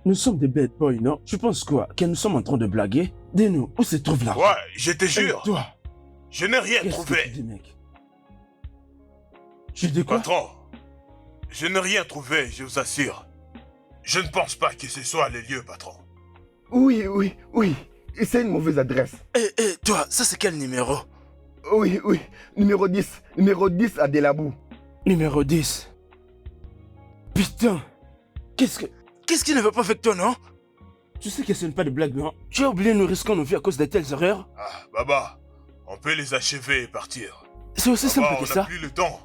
Nous sommes des bad boys, non? Tu penses quoi? Que nous sommes en train de blaguer? Dis-nous, où se trouve l'argent? Ouais, je te jure. Toi, Je n'ai rien qu'est-ce que tu trouvé. dis, mec? Tu dis quoi? Patron, je n'ai rien trouvé, je vous assure. Je ne pense pas que ce soit le lieu, patron. Oui. C'est une mauvaise adresse. Toi, ça c'est quel numéro? Oui. Numéro 10. Numéro 10 à Delabou. Numéro 10. Putain! Qu'est-ce qui ne va pas avec toi, non? Tu sais que ce n'est pas de blague, non? Tu as oublié nous risquons nos vies à cause de telles erreurs? Ah, Baba, on peut les achever et partir. C'est aussi Baba, simple que on ça. n'a plus le temps.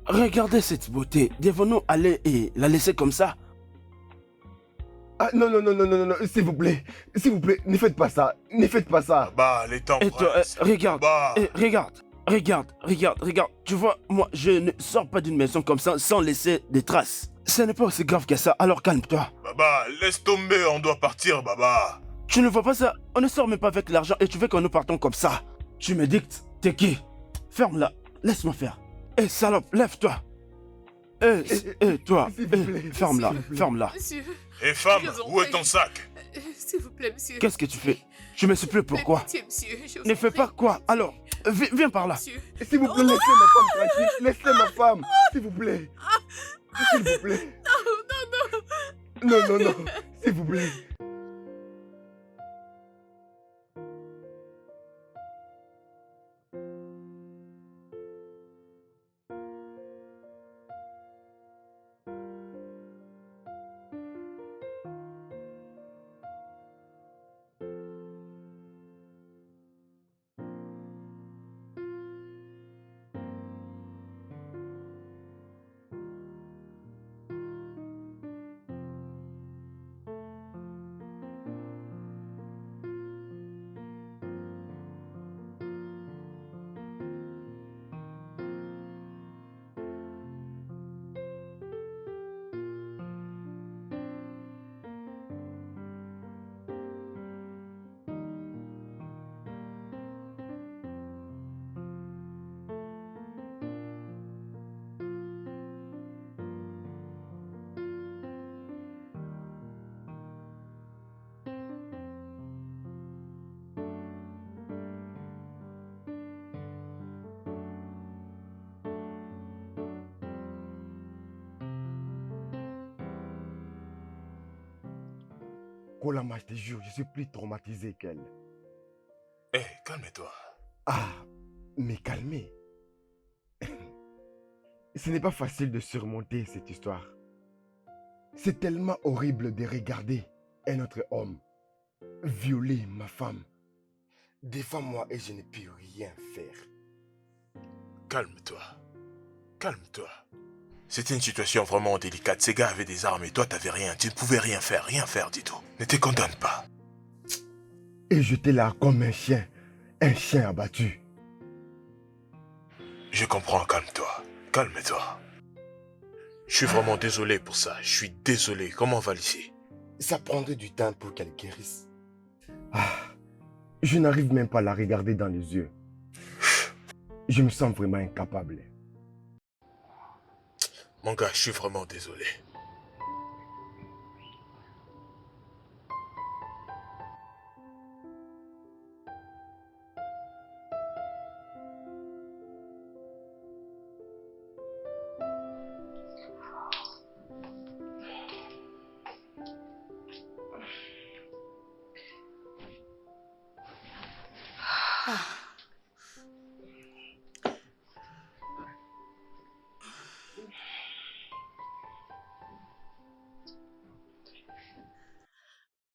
Regardez cette beauté. Devons-nous aller et la laisser comme ça? Ah non, s'il vous plaît, ne faites pas ça, Baba, les temps Et toi, pressent. regarde, Baba, regarde. Tu vois, moi, je ne sors pas d'une maison comme ça sans laisser des traces. Ce n'est pas aussi grave que ça, alors calme-toi. Baba, laisse tomber, on doit partir, Baba. Tu ne vois pas ça? On ne sort même pas avec l'argent et tu veux que nous partons comme ça. Tu me dictes, t'es qui? Ferme-la, laisse-moi faire. Salope, lève-toi. Toi, S'il vous plaît, ferme-la, s'il vous plaît. ferme-la. Monsieur, Et femme, Je vous en où est prie. ton sac? S'il vous plaît, monsieur. Qu'est-ce que tu fais? Je me suis plus pourquoi? Pitié, monsieur. Je vous Ne en fais prie. pas quoi? Alors, viens par là. Monsieur. S'il vous plaît, laissez ma femme tranquille, laissez ma femme, s'il vous plaît. S'il vous plaît. Non, s'il vous plaît. Kolama, je te jure, je suis plus traumatisé qu'elle. Eh, calme-toi. Ah, mais calmez. Ce n'est pas facile de surmonter cette histoire. C'est tellement horrible de regarder un autre homme violer ma femme devant moi et je ne puis rien faire. Calme-toi. Calme-toi. C'était une situation vraiment délicate. Ces gars avaient des armes et toi t'avais rien. Tu ne pouvais rien faire du tout. Ne te condamne pas. Et j'étais là comme un chien abattu. Je comprends, calme-toi. Calme-toi. Je suis vraiment désolé pour ça. Je suis désolé. Comment va l'ici? Ça prendrait du temps pour qu'elle guérisse. Ah, je n'arrive même pas à la regarder dans les yeux. Je me sens vraiment incapable. Mon gars, je suis vraiment désolé.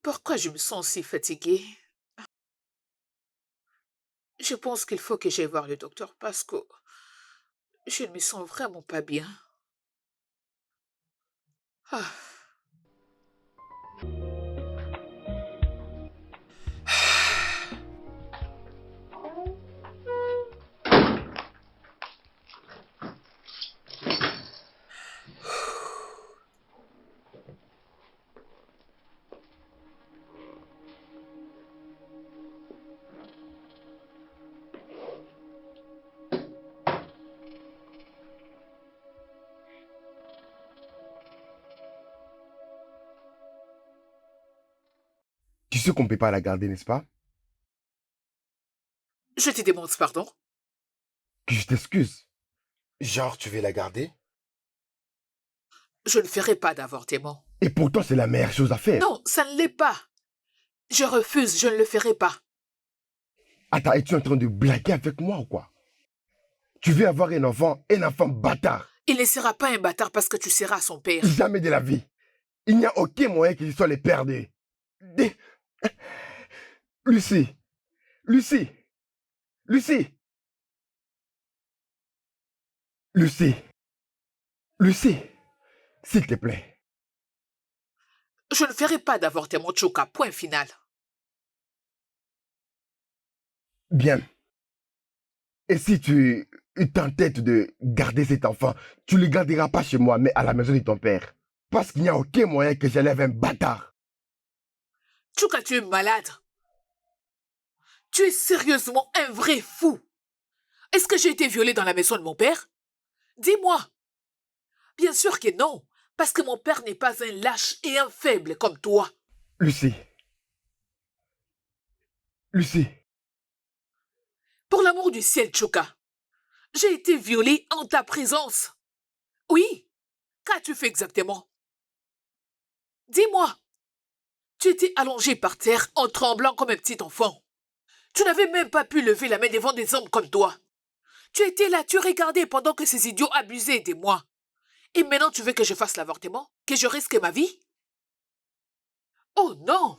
Pourquoi je me sens si fatiguée? Je pense qu'il faut que j'aille voir le docteur parce que je ne me sens vraiment pas bien. Ah. sais qu'on ne peut pas la garder, n'est-ce pas? Je te demande pardon. Que je t'excuse. Genre, tu veux la garder? Je ne ferai pas d'avortement. Et pourtant, c'est la meilleure chose à faire. Non, ça ne l'est pas. Je refuse, je ne le ferai pas. Attends, es-tu en train de blaguer avec moi ou quoi? Tu veux avoir un enfant bâtard. Il ne sera pas un bâtard parce que tu seras son père. Jamais de la vie. Il n'y a aucun moyen qu'il soit le père des... Lucie. Lucie. Lucie. Lucie. Lucie. S'il te plaît. Je ne ferai pas d'avortement, Chuka, point final. Bien. Et si tu t'entêtes de garder cet enfant, tu ne le garderas pas chez moi, mais à la maison de ton père. Parce qu'il n'y a aucun moyen que j'élève un bâtard. Chuka, tu es malade. Tu es sérieusement un vrai fou. Est-ce que j'ai été violée dans la maison de mon père? Dis-moi. Bien sûr que non, parce que mon père n'est pas un lâche et un faible comme toi. Lucie. Lucie. Pour l'amour du ciel, Chuka, j'ai été violée en ta présence. Oui, qu'as-tu fait exactement? Dis-moi. Tu étais allongé par terre en tremblant comme un petit enfant. Tu n'avais même pas pu lever la main devant des hommes comme toi. Tu étais là, tu regardais pendant que ces idiots abusaient de moi. Et maintenant tu veux que je fasse l'avortement? Que je risque ma vie? Oh non!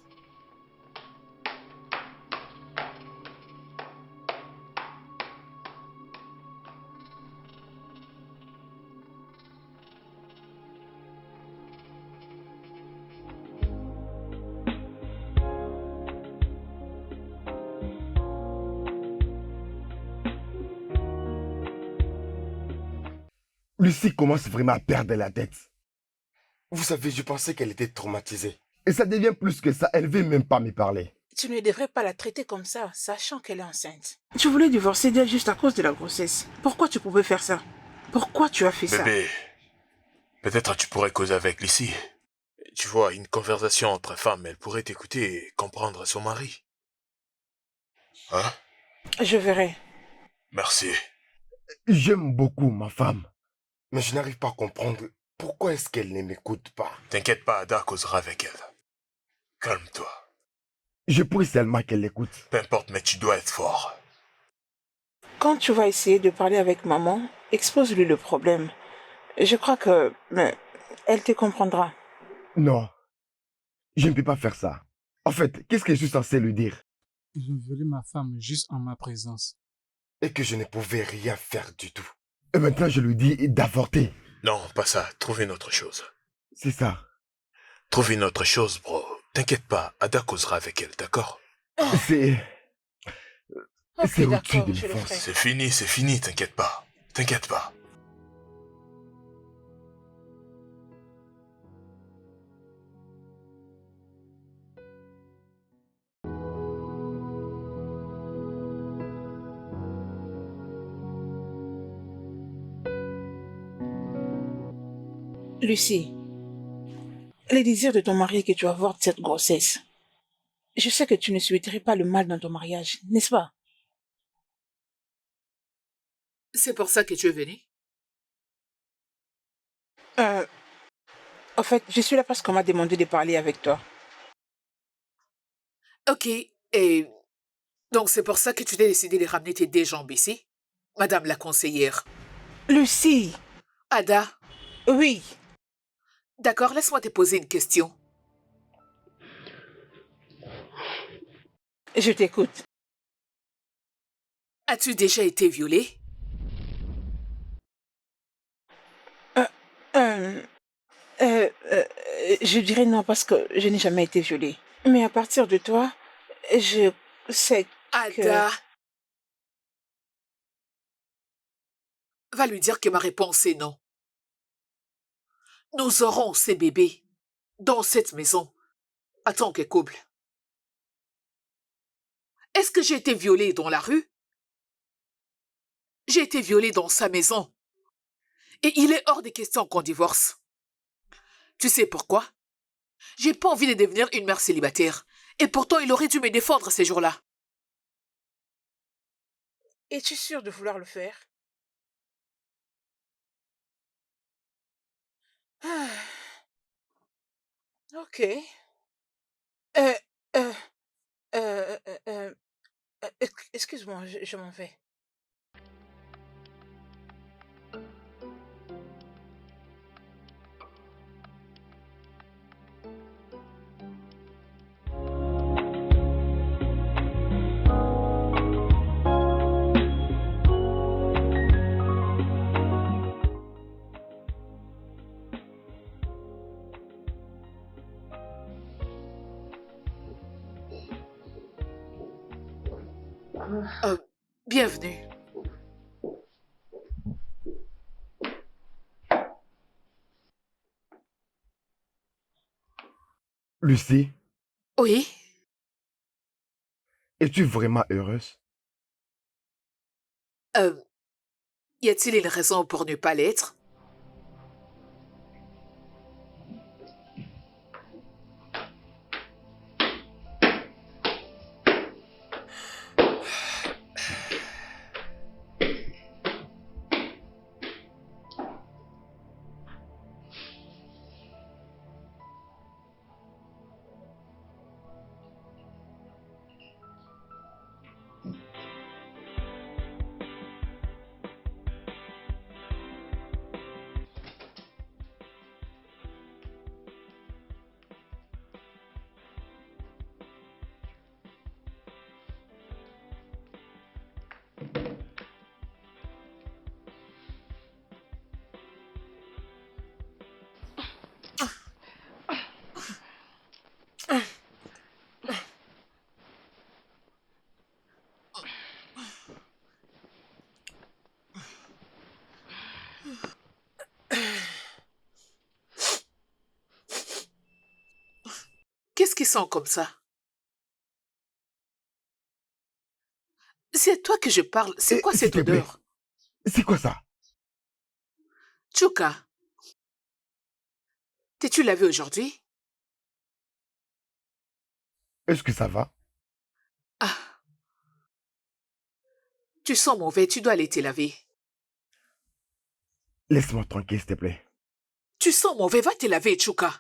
Lucie commence vraiment à perdre la tête. Vous savez, je pensais qu'elle était traumatisée. Et ça devient plus que ça, elle ne veut même pas me parler. Tu ne devrais pas la traiter comme ça, sachant qu'elle est enceinte. Tu voulais divorcer d'elle juste à cause de la grossesse. Pourquoi tu pouvais faire ça? Pourquoi tu as fait ça? Bébé, peut-être tu pourrais causer avec Lucie. Tu vois, une conversation entre femmes, elle pourrait t'écouter et comprendre son mari. Hein? Je verrai. Merci. J'aime beaucoup ma femme. Mais je n'arrive pas à comprendre pourquoi est-ce qu'elle ne m'écoute pas. T'inquiète pas, Ada causera avec elle. Calme-toi. Je prie seulement qu'elle l'écoute. Peu importe, mais tu dois être fort. Quand tu vas essayer de parler avec maman, expose-lui le problème. Je crois que... elle te comprendra. Non, je ne peux pas faire ça. En fait, qu'est-ce que je suis censé lui dire? Ils ont violé ma femme juste en ma présence. Et que je ne pouvais rien faire du tout. Et maintenant, je lui dis d'avorter. Non, pas ça. Trouve une autre chose. C'est ça. Trouve une autre chose, bro. T'inquiète pas, Ada causera avec elle, d'accord? C'est... Ok, c'est au-dessus d'accord, de je mes le forces. ferai. C'est fini, t'inquiète pas. T'inquiète pas. Lucie, les désirs de ton mari est que tu avortes cette grossesse. Je sais que tu ne souhaiterais pas le mal dans ton mariage, n'est-ce pas? C'est pour ça que tu es venu? En fait, je suis là parce qu'on m'a demandé de parler avec toi. Ok, et... donc c'est pour ça que tu t'es décidé de ramener tes deux jambes ici? Madame la conseillère. Lucie! Ada, Oui. d'accord, laisse-moi te poser une question. Je t'écoute. As-tu déjà été violée? Je dirais non parce que je n'ai jamais été violée. Mais à partir de toi, je sais Ada, va lui dire que ma réponse est non. Nous aurons ces bébés dans cette maison en tant que couple. Est-ce que j'ai été violée dans la rue? J'ai été violée dans sa maison. Et il est hors de question qu'on divorce. Tu sais pourquoi? J'ai pas envie de devenir une mère célibataire. Et pourtant, il aurait dû me défendre ces jours-là. Es-tu sûr de vouloir le faire? Ah, ok. Euh, euh, euh, euh, euh, excuse-moi, je m'en vais. Euh, bienvenue. Lucie, Oui? es-tu vraiment heureuse? Euh, y a-t-il une raison pour ne pas l'être? Qu'est-ce qui sent comme ça? C'est à toi que je parle. C'est quoi S'il cette te plaît, odeur? c'est quoi ça? Chuka, t'es-tu lavé aujourd'hui? Est-ce que ça va? Ah, tu sens mauvais, tu dois aller te laver. Laisse-moi tranquille, s'il te plaît. Tu sens mauvais, va te laver, Chuka.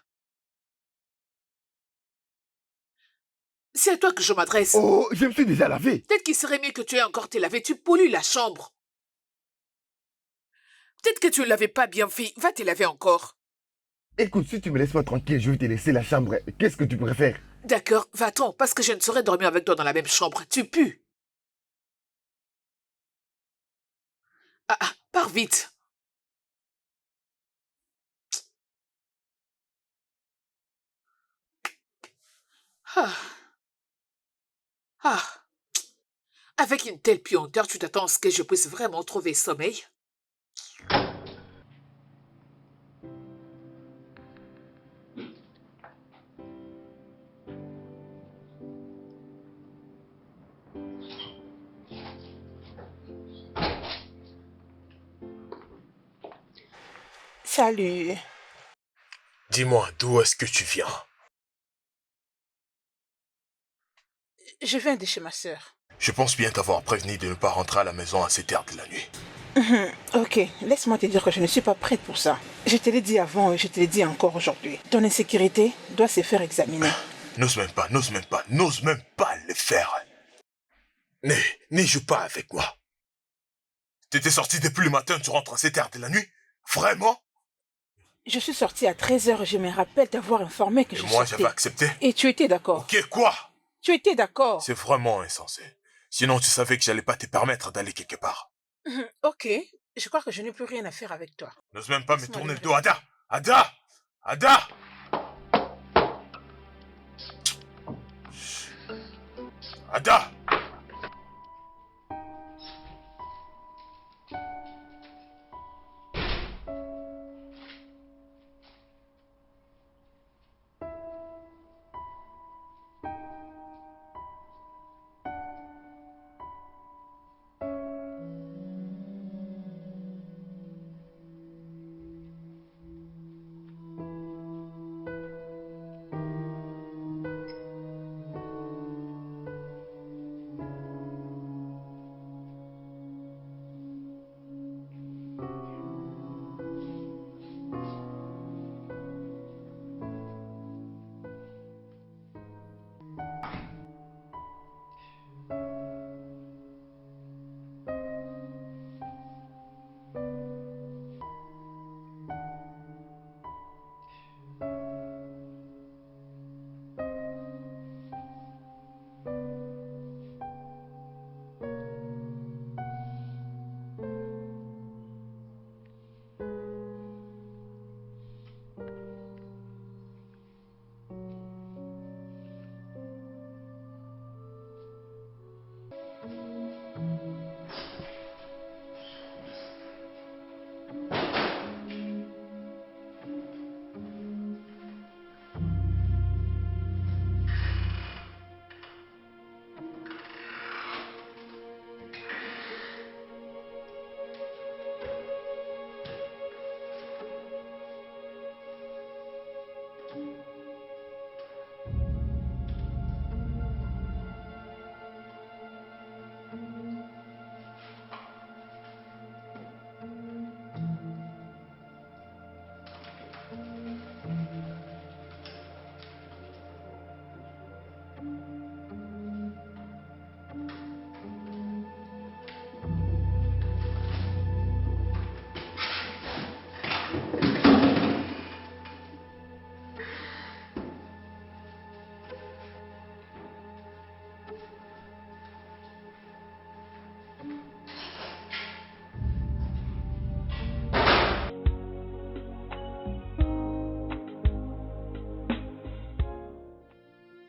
C'est à toi que je m'adresse. Oh, je me suis déjà lavé. Peut-être qu'il serait mieux que tu aies encore te laver, tu pollues la chambre. Peut-être que tu ne l'avais pas bien fait, va te laver encore. Écoute, si tu me laisses pas tranquille, je vais te laisser la chambre. Qu'est-ce que tu préfères? D'accord, va-t'en, parce que je ne saurais dormir avec toi dans la même chambre. Tu pues. Pars vite. Ah, ah. Avec une telle puanteur, tu t'attends à ce que je puisse vraiment trouver sommeil? Salut. Dis-moi, d'où est-ce que tu viens? Je viens de chez ma sœur. Je pense bien t'avoir prévenu de ne pas rentrer à la maison à cette heure de la nuit. Ok, laisse-moi te dire que je ne suis pas prête pour ça. Je te l'ai dit avant et je te l'ai dit encore aujourd'hui. Ton insécurité doit se faire examiner. N'ose même pas le faire. Ne joue pas avec moi. T'étais sorti depuis le matin, tu rentres à cette heure de la nuit? Vraiment? Je suis sortie à 13h et je me rappelle t'avoir informé que Et je moi, sortais. j'avais accepté. Et tu étais d'accord. Ok, quoi? Tu étais d'accord. C'est vraiment insensé. Sinon, tu savais que j'allais pas te permettre d'aller quelque part. Ok, je crois que je n'ai plus rien à faire avec toi. N'ose même pas me Laisse-moi tourner le aller. dos, Ada! Ada! Ada! Ada!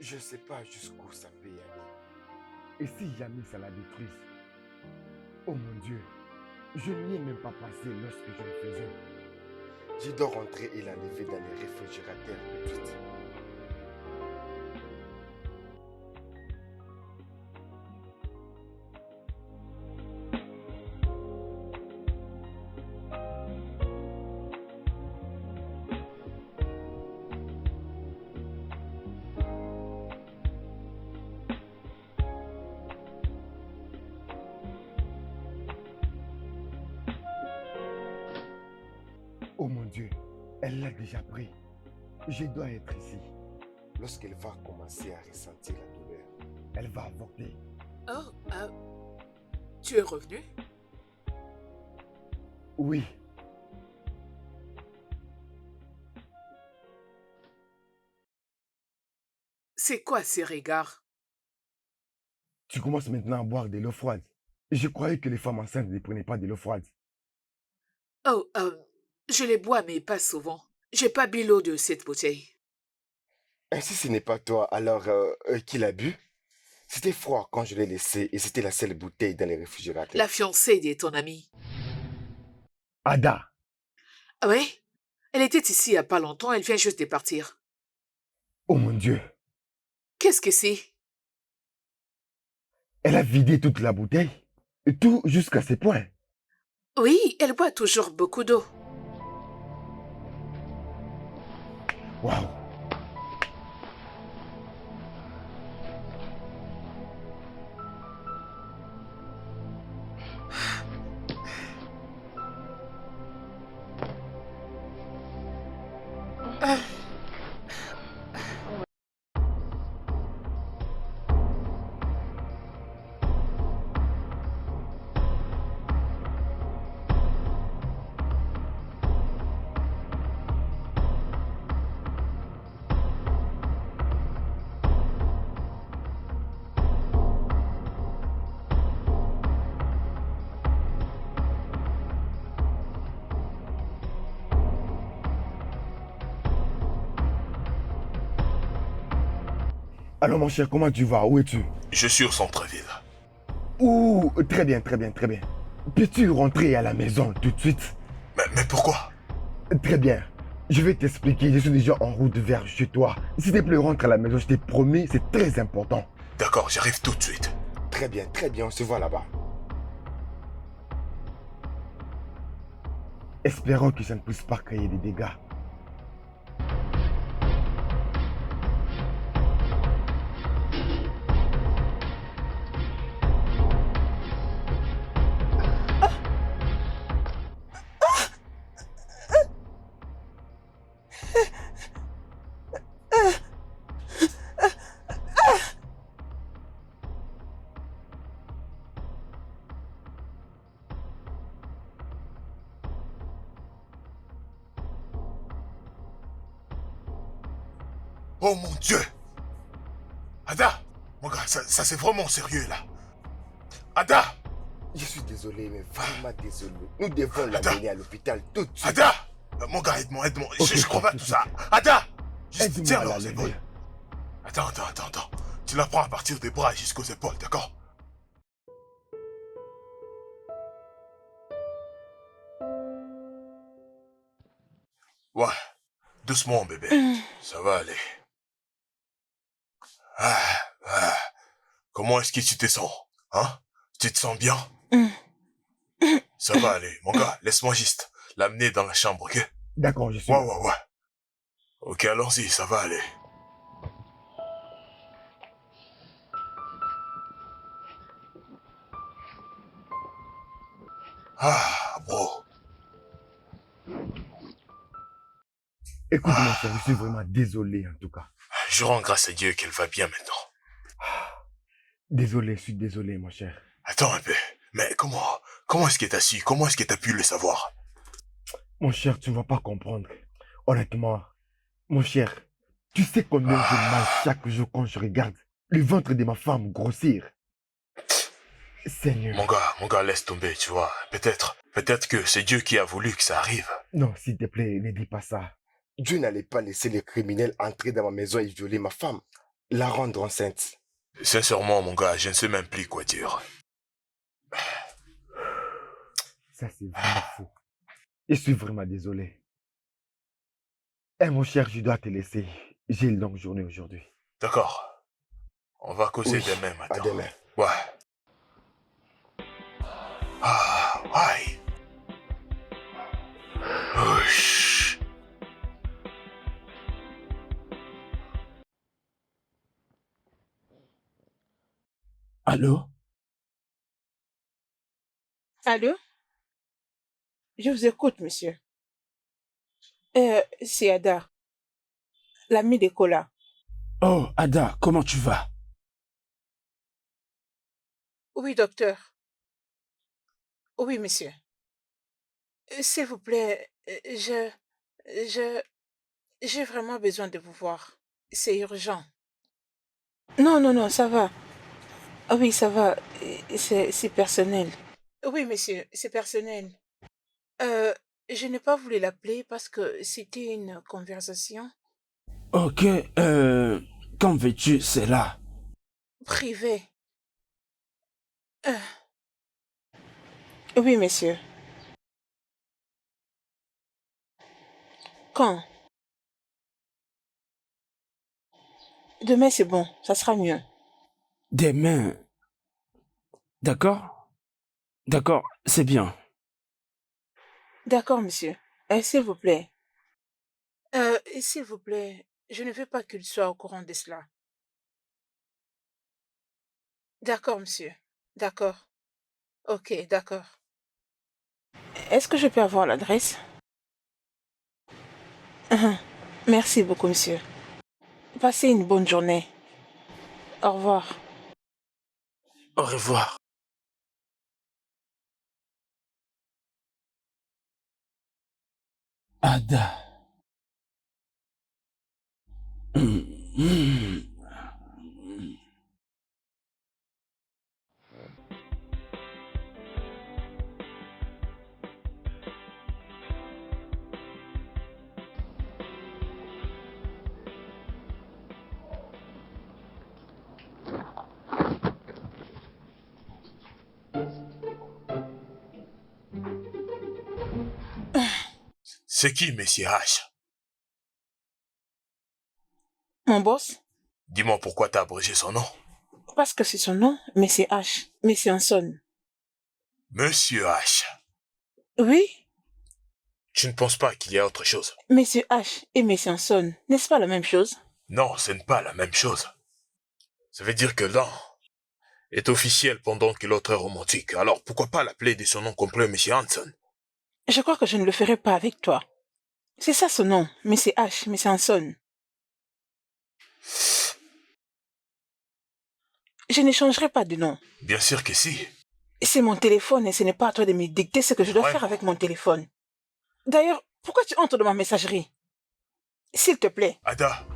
Je ne sais pas jusqu'où ça peut y aller. Et si jamais ça la détruise? Oh mon Dieu, je n'y ai même pas passé lorsque je le faisais. Je dois rentrer et l'enlever dans les réfrigérateurs tout de suite. Oh mon Dieu, elle l'a déjà pris. Je dois être ici. Lorsqu'elle va commencer à ressentir la douleur, elle va avorter. Oh, tu es revenu? Oui, C'est quoi ces regards? tu commences maintenant à boire de l'eau froide. Je croyais que les femmes enceintes ne prenaient pas de l'eau froide. Oh, je les bois, mais pas souvent. J'ai pas bu l'eau de cette bouteille. Et si ce n'est pas toi, alors qui l'a bu? C'était froid quand je l'ai laissé et c'était la seule bouteille dans les réfrigérateurs. La fiancée de ton ami. Ada, Ah oui? Elle était ici il y a pas longtemps, elle vient juste de partir. oh mon Dieu, Qu'est-ce que c'est? elle a vidé toute la bouteille. Tout jusqu'à ses poings. Oui, elle boit toujours beaucoup d'eau. Waouh. Alors mon cher, comment tu vas? Où es-tu? Je suis au centre-ville. Ouh, très bien, très bien, très bien. Peux-tu rentrer à la maison tout de suite? Mais pourquoi? Très bien. Je vais t'expliquer, je suis déjà en route vers chez toi. S'il te plaît, rentre à la maison, je t'ai promis, c'est très important. D'accord, j'arrive tout de suite. Très bien, on se voit là-bas. Espérons que ça ne puisse pas créer des dégâts. Oh mon Dieu! Ada! Mon gars, ça c'est vraiment sérieux là. Ada! Je suis désolé, mais vraiment désolé. Nous devons l'amener à l'hôpital tout de suite. Ada! Mon gars, aide-moi. Ok, Je crois pas tout ça. Ada! Aide-moi Tiens, à la alors, c'est bon. lever. Attends. Tu la prends à partir des bras jusqu'aux épaules, d'accord? Ouais, doucement, bébé. Ça va aller. Ah. Comment est-ce que tu te sens? Hein? Tu te sens bien? Ça va aller. Mon gars, laisse-moi juste l'amener dans la chambre, ok? D'accord, je suis... Ouais. Ok, allons-y, ça va aller. Ah, bro. Écoute, mon cher, je suis vraiment désolé en tout cas. Je rends grâce à Dieu qu'elle va bien maintenant. Désolé, je suis désolé, mon cher. Attends un peu. Mais comment est-ce que t'as su? Comment est-ce que t'as pu le savoir? Mon cher, tu ne vas pas comprendre. Honnêtement, mon cher, tu sais combien j'ai mal chaque jour quand je regarde le ventre de ma femme grossir. Seigneur. Mon gars, laisse tomber, tu vois. Peut-être que c'est Dieu qui a voulu que ça arrive. Non, s'il te plaît, ne dis pas ça. Dieu n'allait pas laisser les criminels entrer dans ma maison et violer ma femme. la rendre enceinte. Sincèrement, mon gars, je ne sais même plus quoi dire. Ça, c'est vraiment fou. Je suis vraiment désolé. Eh, mon cher, je dois te laisser. J'ai une longue journée aujourd'hui. D'accord. On va causer Oui, demain à matin. demain. Ouais. Ah, aïe. Ouch. Allô? Allô? Je vous écoute, monsieur. C'est Ada, l'amie de Kola. Oh, Ada, comment tu vas? Oui, docteur. Oui, monsieur. S'il vous plaît, je, j'ai vraiment besoin de vous voir. C'est urgent. Non, non, non, ça va. Ah oui, ça va. C'est personnel. Oui, monsieur, c'est personnel. Euh, je n'ai pas voulu l'appeler parce que c'était une conversation Ok, quand veux-tu, c'est là. privée. Euh, oui, monsieur. Quand? Demain, c'est bon, ça sera mieux. Demain. D'accord? D'accord, c'est bien. D'accord, monsieur. S'il vous plaît. S'il vous plaît, je ne veux pas qu'il soit au courant de cela. D'accord, monsieur. D'accord. Ok, d'accord. Est-ce que je peux avoir l'adresse? Merci beaucoup, monsieur. Passez une bonne journée. Au revoir. Au revoir. Ada. C'est qui, Monsieur H? Mon boss? Dis-moi pourquoi t'as abrégé son nom. Parce que c'est son nom, mais c'est H. Mais c'est un son. Monsieur H. Oui? Tu ne penses pas qu'il y a autre chose? Monsieur H et Monsieur Hanson, n'est-ce pas la même chose? Non, ce n'est pas la même chose. Ça veut dire que l'un est officiel pendant que l'autre est romantique. Alors pourquoi pas l'appeler de son nom complet, Monsieur Hanson? Je crois que je ne le ferai pas avec toi. C'est ça son nom, mais c'est H, mais c'est Hanson. Je ne changerai pas de nom. Bien sûr que si. C'est mon téléphone et ce n'est pas à toi de me dicter ce que je dois Ouais. faire avec mon téléphone. D'ailleurs, pourquoi tu entres dans ma messagerie? S'il te plaît. Ada.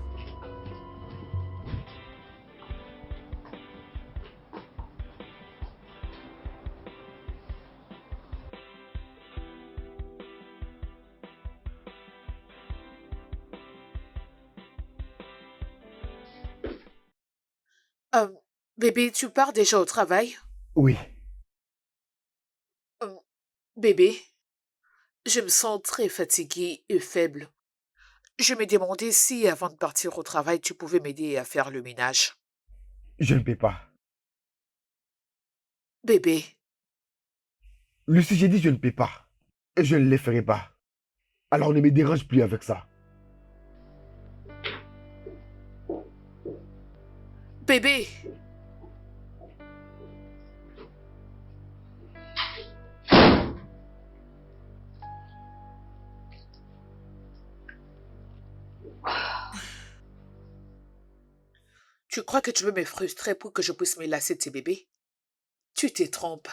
Euh, Bébé, tu pars déjà au travail? Oui, Bébé, je me sens très fatiguée et faible. Je me demandais si, avant de partir au travail, tu pouvais m'aider à faire le ménage. je ne peux pas. Bébé, Lucie, j'ai dit je ne peux pas. Et je ne les ferai pas. Alors ne me dérange plus avec ça. bébé, tu crois que tu veux me frustrer pour que je puisse me lasser de tes bébés? Tu te trompes.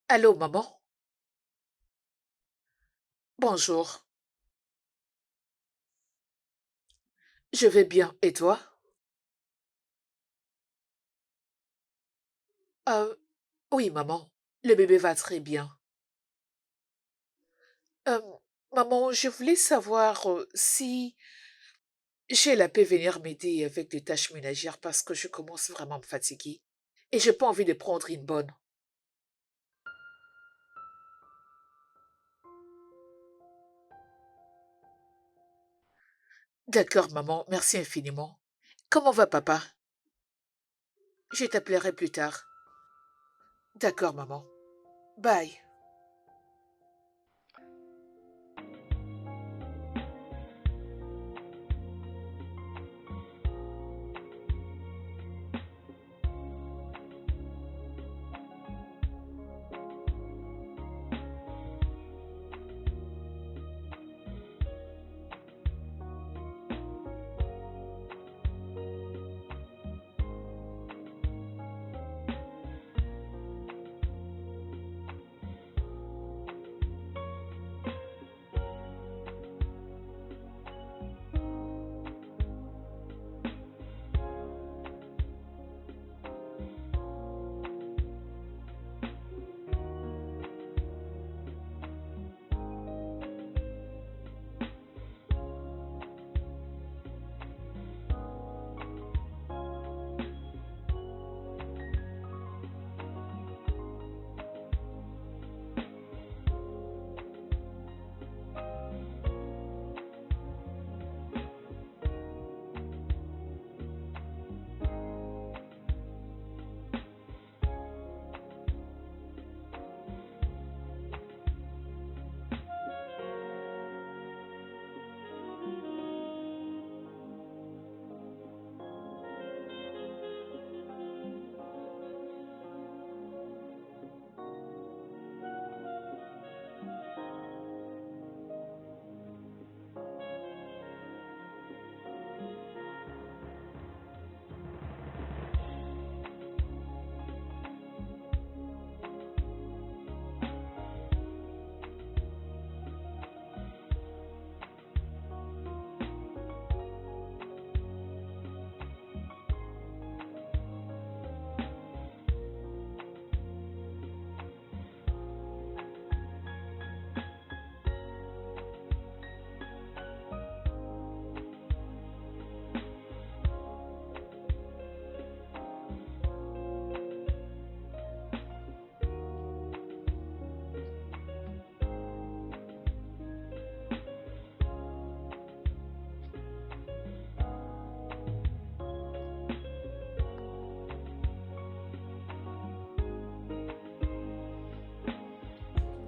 Allô, maman? Bonjour. Je vais bien, et toi? Euh, oui, maman. Le bébé va très bien. Euh, Maman, je voulais savoir si j'ai la paix venir m'aider avec des tâches ménagères parce que je commence vraiment à me fatiguer. Et j'ai pas envie de prendre une bonne. D'accord, maman. Merci infiniment. Comment va papa? Je t'appellerai plus tard. D'accord, maman. Bye.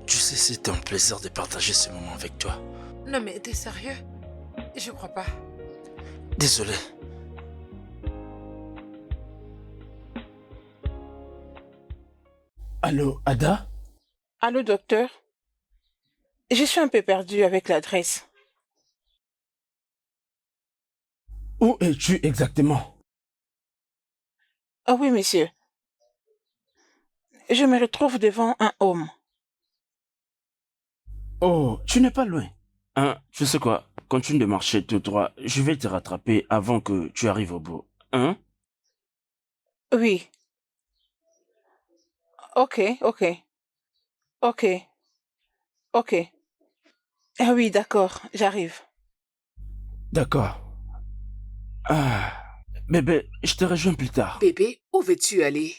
Tu sais, c'est un plaisir de partager ce moment avec toi. Non, mais t'es sérieux? Je crois pas. Désolé. Allô, Ada? Allô, docteur? Je suis un peu perdue avec l'adresse. Où es-tu exactement? Ah oui, monsieur. Je me retrouve devant un homme. Oh, tu n'es pas loin. Hein, tu sais quoi? Continue de marcher tout droit. Je vais te rattraper avant que tu arrives au bout. Hein? Oui. Ok, ok. Ok, ok. Ah oui, d'accord, j'arrive. D'accord. Ah, bébé, je te rejoins plus tard. Bébé, où veux-tu aller?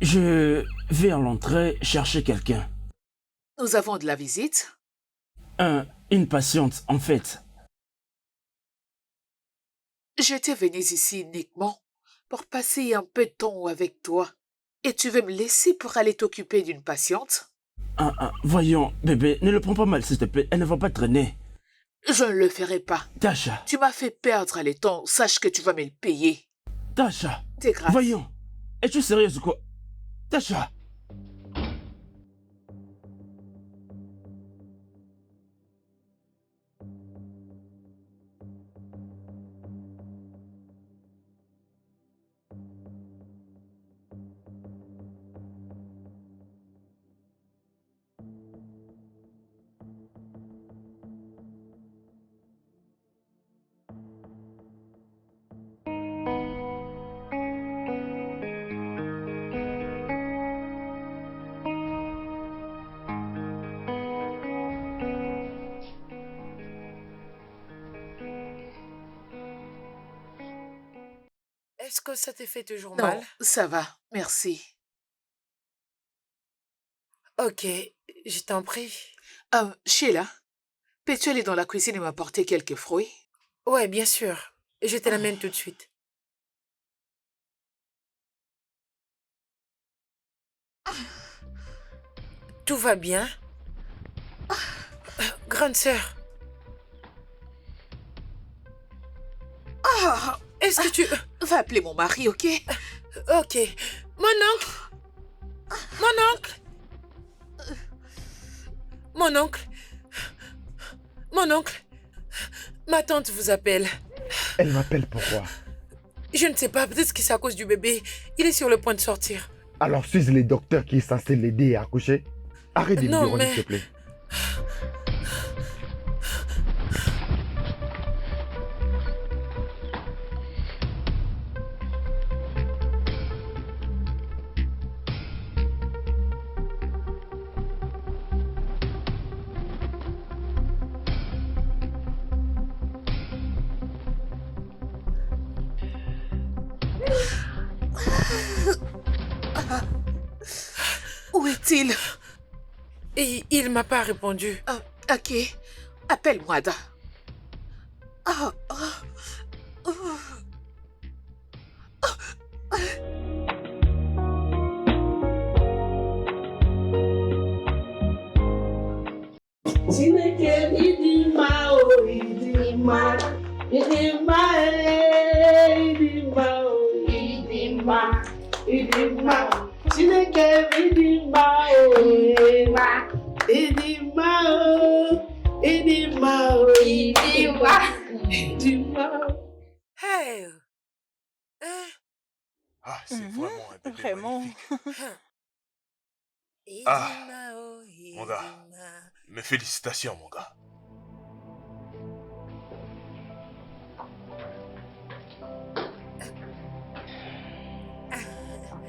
Je vais à l'entrée chercher quelqu'un. Nous avons de la visite. Une patiente, en fait. J'étais venue ici uniquement pour passer un peu de temps avec toi. Et tu veux me laisser pour aller t'occuper d'une patiente? Voyons, bébé, ne le prends pas mal, s'il te plaît. Elle ne va pas traîner. Je ne le ferai pas. Tasha, Tu m'as fait perdre le temps. Sache que tu vas me le payer. Tasha. C'est grave. Voyons. Es-tu sérieuse ou quoi? Tasha. Est-ce que ça te fait toujours Non, mal? ça va, merci. Ok, je t'en prie. Sheila, peux-tu aller dans la cuisine et m'apporter quelques fruits? Ouais, bien sûr. Je te l'amène tout de suite. Tout va bien? Grande sœur, est-ce que tu... Va appeler mon mari, ok? Ok. Mon oncle! Mon oncle! Mon oncle! Mon oncle! Ma tante vous appelle. Elle m'appelle pourquoi? Je ne sais pas, peut-être que c'est à cause du bébé. Il est sur le point de sortir. Alors suis-je le docteur qui est censé l'aider à accoucher? Arrête de Non, biberonner, mais- s'il te plaît. Où est-il? Et il m'a pas répondu. Ok, appelle-moi, Ada. Ah, ah, ah. Chineke ịdị mma o ịdị mma ịdị mma ịdị mma o ịdị mma ịdị mma Chineke ịdị mma o ịdị mma o ịdị mma o ịdị mma Hey! Hein? Ah, c'est vraiment un bébé Vraiment. magnifique. Ah, Mon gars, mes félicitations, mon gars.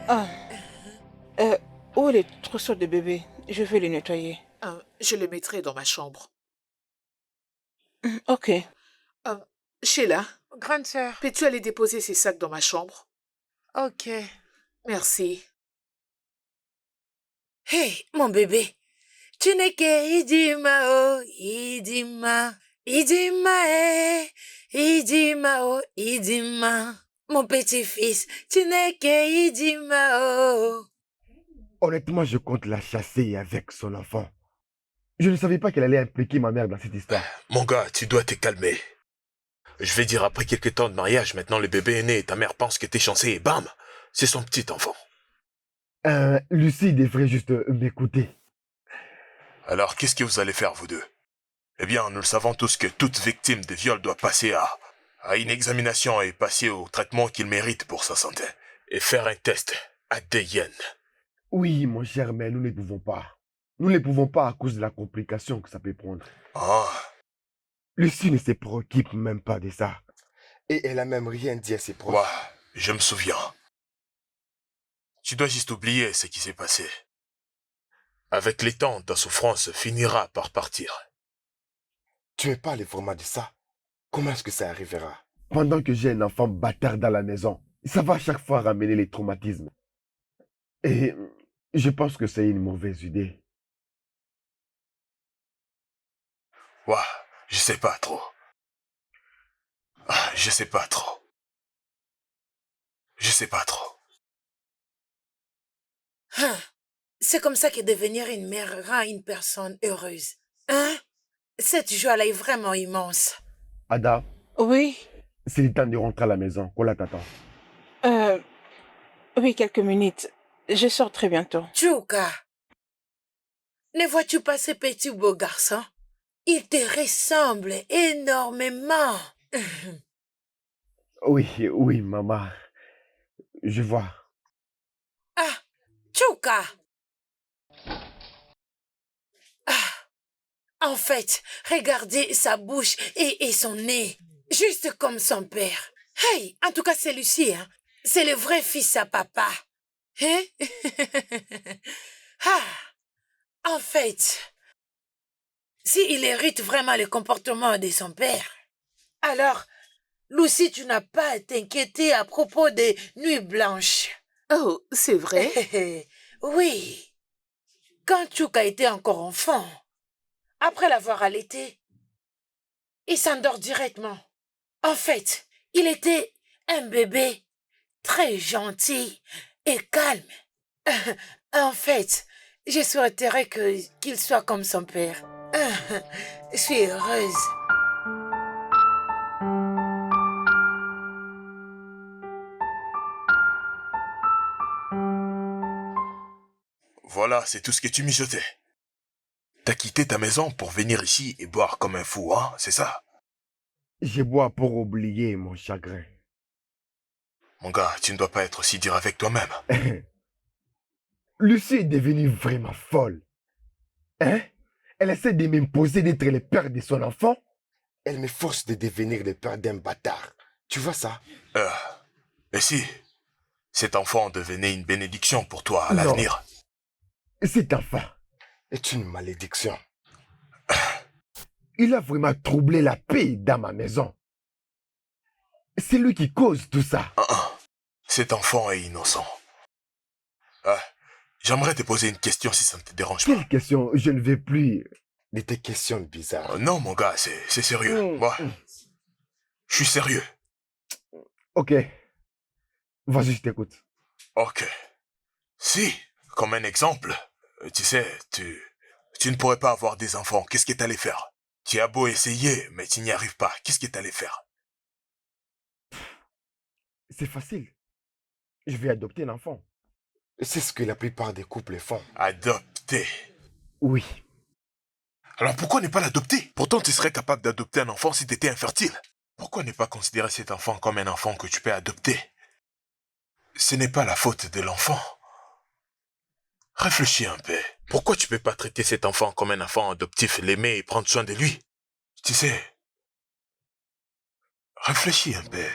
Ah. Où est le trousseau de bébé? Je vais le nettoyer. Je le mettrai dans ma chambre. Ok. Sheila, Grande sœur. peux-tu aller déposer ces sacs dans ma chambre? Ok. Merci. Hey, mon bébé. Tu n'es que Idima, oh, Idima. Idima, Idima, oh, Idima. Mon petit-fils, tu n'es que Idima, oh. Honnêtement, je compte la chasser avec son enfant. Je ne savais pas qu'elle allait impliquer ma mère dans cette histoire. Mon gars, tu dois te calmer. Je vais dire, après quelques temps de mariage, maintenant le bébé est né et ta mère pense que t'es chancé et bam, c'est son petit enfant. Lucie devrait juste m'écouter. Alors, qu'est-ce que vous allez faire, vous deux? Eh bien, nous le savons tous que toute victime de viol doit passer à une examination et passer au traitement qu'il mérite pour sa santé. Et faire un test ADN. Oui, mon cher, mais nous ne pouvons pas. Nous ne pouvons pas à cause de la complication que ça peut prendre. Ah, Lucie ne se préoccupe même pas de ça. Et elle a même rien dit à ses proches. ouais, je me souviens. Tu dois juste oublier ce qui s'est passé. Avec les temps, ta souffrance finira par partir. Tu n'es pas le format de ça. Comment est-ce que ça arrivera? Pendant que j'ai un enfant bâtard dans la maison, ça va à chaque fois ramener les traumatismes. Et je pense que c'est une mauvaise idée. Ouais, je sais pas trop. Ah, je sais pas trop. Je sais pas trop. Hein? C'est comme ça que devenir une mère rend une personne heureuse. Hein? Cette joie-là est vraiment immense. Ada, Oui. c'est le temps de rentrer à la maison. Kola t'attend. Oui, quelques minutes. Je sors très bientôt. Tchouka, ne vois-tu pas ce petit beau garçon? Il te ressemble énormément. Oui, oui, maman. Je vois. Ah, Tchouka. Ah, en fait, regardez sa bouche et son nez, juste comme son père. Hey, en tout cas, c'est Lucie, hein? C'est le vrai fils à papa. Hein? Ah, en fait, s'il hérite vraiment le comportement de son père, alors Lucie, tu n'as pas à t'inquiéter à propos des nuits blanches. Oh, c'est vrai? Oui. Quand Tchouka était encore enfant, après l'avoir allaité, il s'endort directement. En fait, il était un bébé très gentil et calme. En fait, je souhaiterais qu'il soit comme son père. Je suis heureuse. Voilà, c'est tout ce que tu mijotais. T'as quitté ta maison pour venir ici et boire comme un fou, hein, c'est ça? Je bois pour oublier mon chagrin. Mon gars, tu ne dois pas être aussi dur avec toi-même. Lucie est devenue vraiment folle. Hein? Elle essaie de m'imposer d'être le père de son enfant. Elle me force de devenir le père d'un bâtard. Tu vois ça? Mais si, cet enfant devenait une bénédiction pour toi à Non. l'avenir. Cet enfant est une malédiction. Il a vraiment troublé la paix dans ma maison. C'est lui qui cause tout ça. Cet enfant est innocent. J'aimerais te poser une question si ça ne te dérange pas. Quelle question? Je ne veux plus de tes questions bizarres. Non, mon gars, c'est sérieux. Moi, je suis sérieux. Ok. Vas-y, je t'écoute. Ok. Si, comme un exemple, tu sais, tu ne pourrais pas avoir des enfants. Qu'est-ce que t'allais faire? Tu as beau essayer, mais tu n'y arrives pas. Qu'est-ce que t'allais faire? C'est facile. Je vais adopter un enfant. C'est ce que la plupart des couples font. Adopter. Oui. Alors pourquoi ne pas l'adopter? Pourtant, tu serais capable d'adopter un enfant si tu étais infertile. Pourquoi ne pas considérer cet enfant comme un enfant que tu peux adopter? Ce n'est pas la faute de l'enfant. Réfléchis un peu. Pourquoi tu peux pas traiter cet enfant comme un enfant adoptif, l'aimer et prendre soin de lui? Tu sais, réfléchis un peu.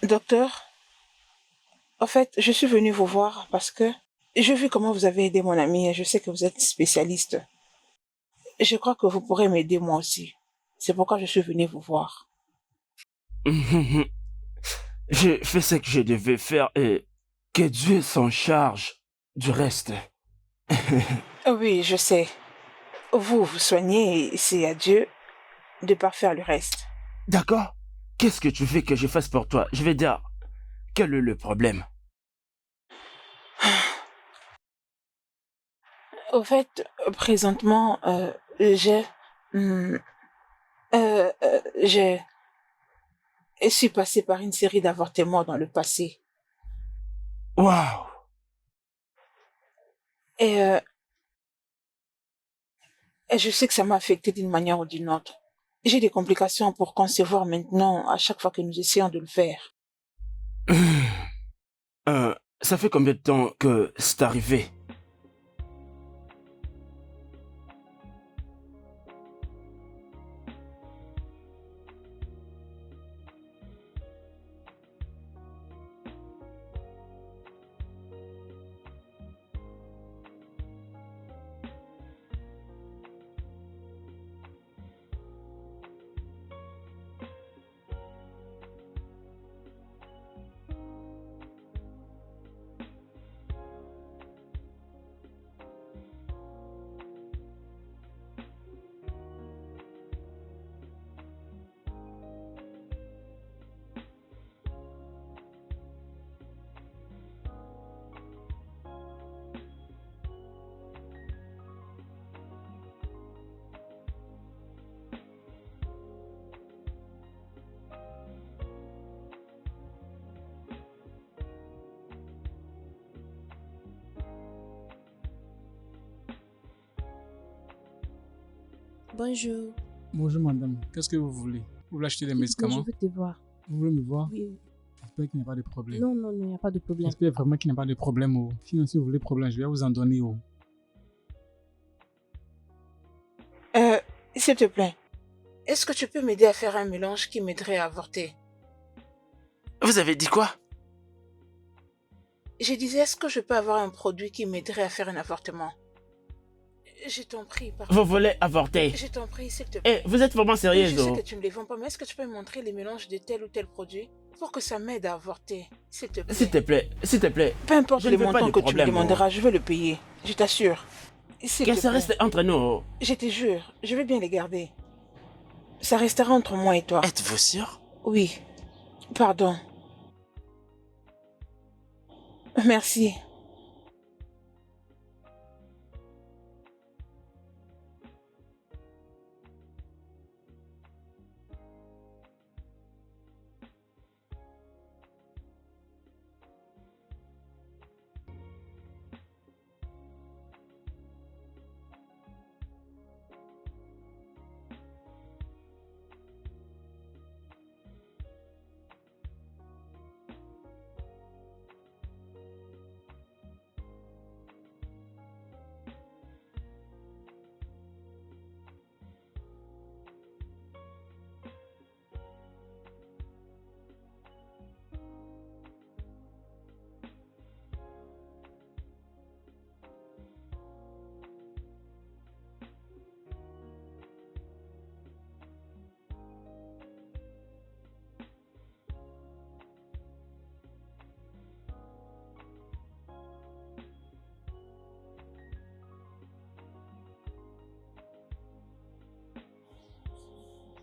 Docteur, en fait, je suis venue vous voir parce que j'ai vu comment vous avez aidé mon ami et je sais que vous êtes spécialiste. Je crois que vous pourrez m'aider moi aussi. C'est pourquoi je suis venue vous voir. J'ai fait ce que je devais faire et que Dieu s'en charge du reste. Oui, je sais. Vous soignez et c'est à Dieu de parfaire le reste. D'accord? Qu'est-ce que tu veux que je fasse pour toi? Je vais dire, quel est le problème? Au fait, présentement, je suis passée par une série d'avortements dans le passé. Waouh! Et je sais que ça m'a affectée d'une manière ou d'une autre. J'ai des complications pour concevoir maintenant à chaque fois que nous essayons de le faire. Ça fait combien de temps que c'est arrivé? Bonjour. Bonjour madame, qu'est-ce que vous voulez? Vous voulez acheter des médicaments? Je veux te voir. Vous voulez me voir? Oui. J'espère qu'il n'y a pas de problème. Non, non, non, il n'y a pas de problème. J'espère vraiment qu'il n'y a pas de problème. Oh. Sinon, si vous voulez problème, je vais vous en donner. Oh. S'il te plaît, est-ce que tu peux m'aider à faire un mélange qui m'aiderait à avorter? Vous avez dit quoi? Je disais, est-ce que je peux avoir un produit qui m'aiderait à faire un avortement? Je t'en prie, pardon. Vous voulez avorter? Je t'en prie, s'il te plaît. Eh, vous êtes vraiment Oui, sérieuse, je sais oh? que tu ne les vends pas, mais est-ce que tu peux me montrer les mélanges de tel ou tel produit pour que ça m'aide à avorter, s'il te plaît? S'il te plaît, s'il te plaît. Peu importe Je les ne veux pas montants de que tu me problème, demanderas, je vais le payer. Je t'assure. S'il Que te ça plaît. reste entre nous, oh. Je te jure, je vais bien les garder. Ça restera entre moi et toi. Êtes-vous sûr? Oui. Pardon. Merci.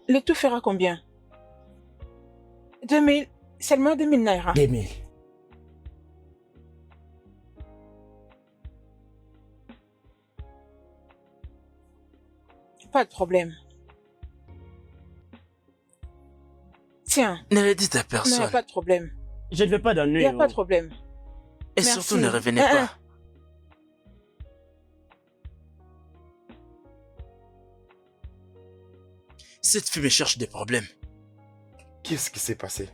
Le tout fera combien? 2000, seulement 2000 naira. 2000. Pas de problème. Tiens. Ne le dites à Non, personne. pas de problème. Je ne veux pas Il d'ennui. n'y a oh. pas de problème. Et Merci. surtout, ne revenez pas. Cette fille me cherche des problèmes. Qu'est-ce qui s'est passé?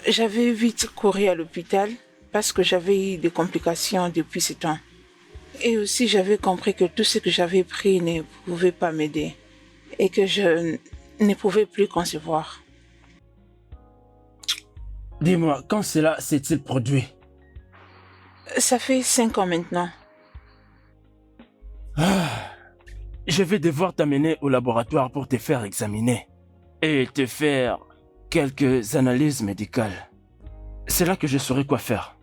J'avais vite couru à l'hôpital parce que j'avais eu des complications depuis ce temps. Et aussi, j'avais compris que tout ce que j'avais pris ne pouvait pas m'aider et que je ne pouvais plus concevoir. Dis-moi, quand cela s'est-il produit? Ça fait 5 ans maintenant. Je vais devoir t'amener au laboratoire pour te faire examiner et te faire quelques analyses médicales. C'est là que je saurai quoi faire.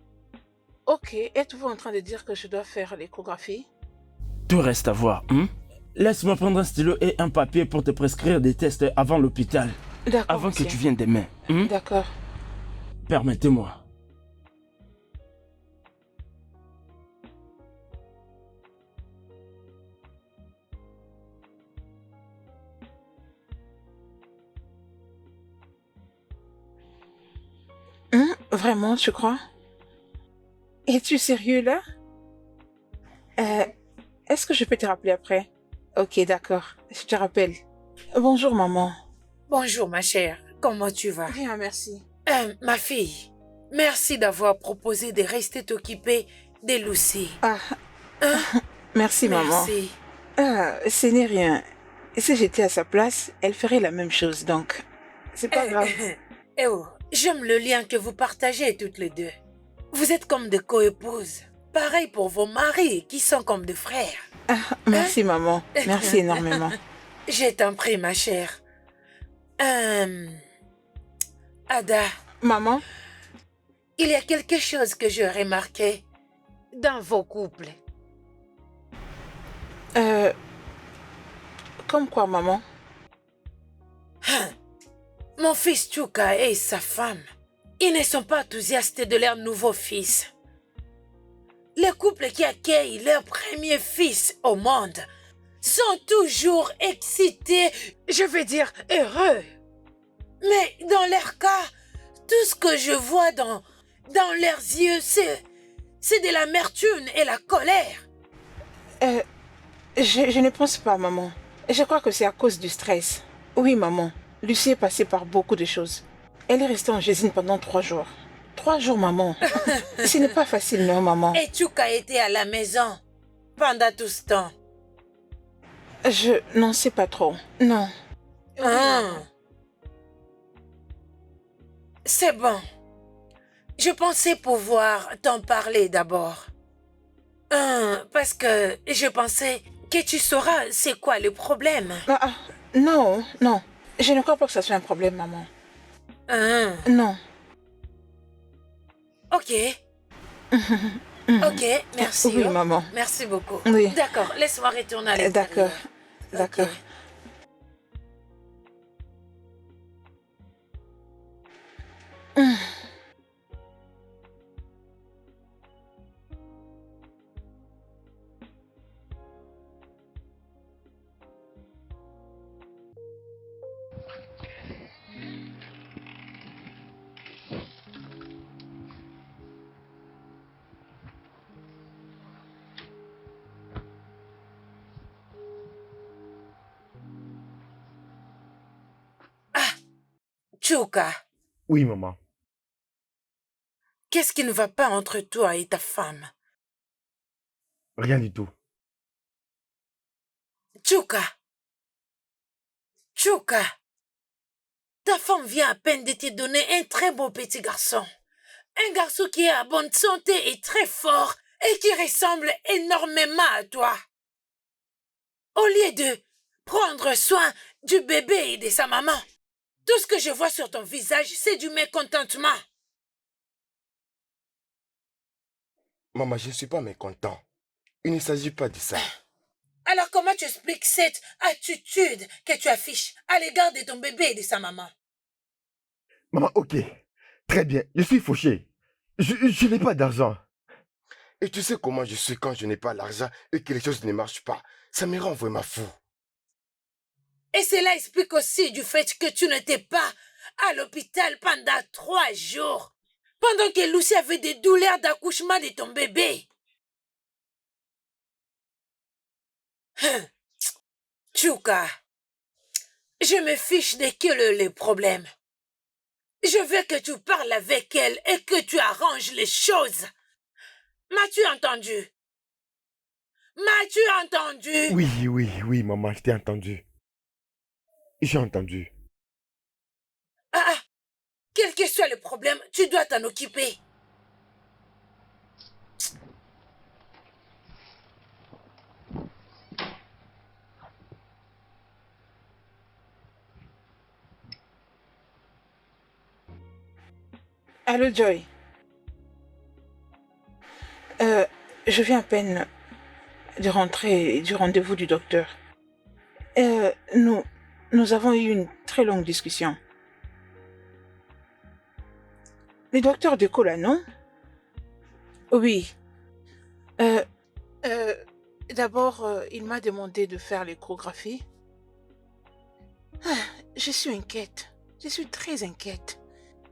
Ok, êtes-vous en train de dire que je dois faire l'échographie? Tout reste à voir. Laisse-moi prendre un stylo et un papier pour te prescrire des tests avant l'hôpital. D'accord, Avant que monsieur. tu viennes demain. D'accord. Permettez-moi. Vraiment, tu crois? Es-tu sérieux là? Est-ce que je peux te rappeler après? Ok, d'accord. Je te rappelle. Bonjour, maman. Bonjour, ma chère. Comment tu vas? Bien, merci. Ma fille, merci d'avoir proposé de rester t'occuper de Lucie. Ah, merci, maman. Merci. Ah, ce n'est rien. Si j'étais à sa place, elle ferait la même chose, donc c'est pas grave. Eh oh, j'aime le lien que vous partagez toutes les deux. Vous êtes comme des coépouses. Pareil pour vos maris qui sont comme des frères. Ah, merci, maman. Merci énormément. Je t'en prie, ma chère. Ada. Maman? Il y a quelque chose que je remarqué dans vos couples. Comme quoi, maman? Mon fils Chuka et sa femme, ils ne sont pas enthousiastes de leur nouveau fils. Les couples qui accueillent leur premier fils au monde sont toujours excités, je veux dire heureux. Mais dans leur cas, tout ce que je vois dans leurs yeux, c'est de l'amertume et la colère. Je ne pense pas, maman. Je crois que c'est à cause du stress. Oui, maman. Lucie est passée par beaucoup de choses. Elle est restée en Gésine pendant 3 jours. 3 jours, maman. Ce n'est pas facile, non, maman. Et Chuka était à la maison pendant tout ce temps. Je n'en sais pas trop. Non. Ah. C'est bon. Je pensais pouvoir t'en parler d'abord. Parce que je pensais que tu sauras c'est quoi le problème. Non, non. Je ne crois pas que ça soit un problème, maman. Non. Ok. Ok, merci. Oui, maman. Merci beaucoup. Oui. D'accord, laisse-moi retourner à l'intérieur. D'accord. Chuka, Oui, maman. qu'est-ce qui ne va pas entre toi et ta femme? Rien du tout. Chuka, ta femme vient à peine de te donner un très beau petit garçon. Un garçon qui est à bonne santé et très fort et qui ressemble énormément à toi. Au lieu de prendre soin du bébé et de sa maman, tout ce que je vois sur ton visage, c'est du mécontentement. Maman, je ne suis pas mécontent. Il ne s'agit pas de ça. Alors comment tu expliques cette attitude que tu affiches à l'égard de ton bébé et de sa maman? Maman, ok. Très bien. Je suis fauché. Je n'ai pas d'argent. Et tu sais comment je suis quand je n'ai pas l'argent et que les choses ne marchent pas. Ça me rend vraiment fou. Et cela explique aussi du fait que tu n'étais pas à l'hôpital pendant 3 jours, pendant que Lucie avait des douleurs d'accouchement de ton bébé. Chuka, je me fiche de quel est le problème. Je veux que tu parles avec elle et que tu arranges les choses. M'as-tu entendu? M'as-tu entendu? Oui, maman, je t'ai entendu. J'ai entendu. Quel que soit le problème, tu dois t'en occuper. Allô, Joy. Je viens à peine de rentrer du rendez-vous du docteur. Nous avons eu une très longue discussion. Le docteur Deco, là, non? Oui. D'abord, il m'a demandé de faire l'échographie. Je suis inquiète. Je suis très inquiète.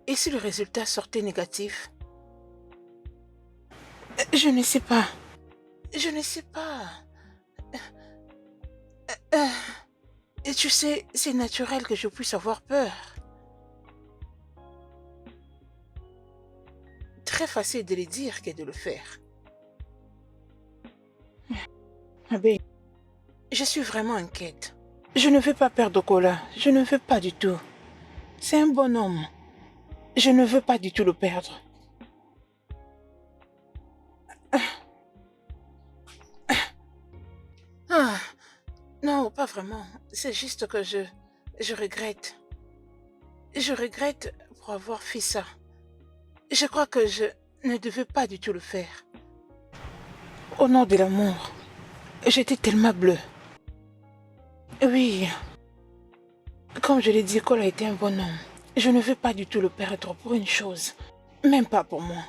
Et si le résultat sortait négatif? Je ne sais pas. Je ne sais pas. Et tu sais, c'est naturel que je puisse avoir peur. Très facile de le dire que de le faire. Ben, je suis vraiment inquiète. Je ne veux pas perdre Okola. Je ne veux pas du tout. C'est un bon homme. Je ne veux pas du tout le perdre. Non, pas vraiment. C'est juste que je regrette. Je regrette pour avoir fait ça. Je crois que je ne devais pas du tout le faire. Au nom de l'amour, j'étais tellement bleue. Oui. Comme je l'ai dit, Cole a été un bon homme. Je ne veux pas du tout le perdre pour une chose. Même pas pour moi.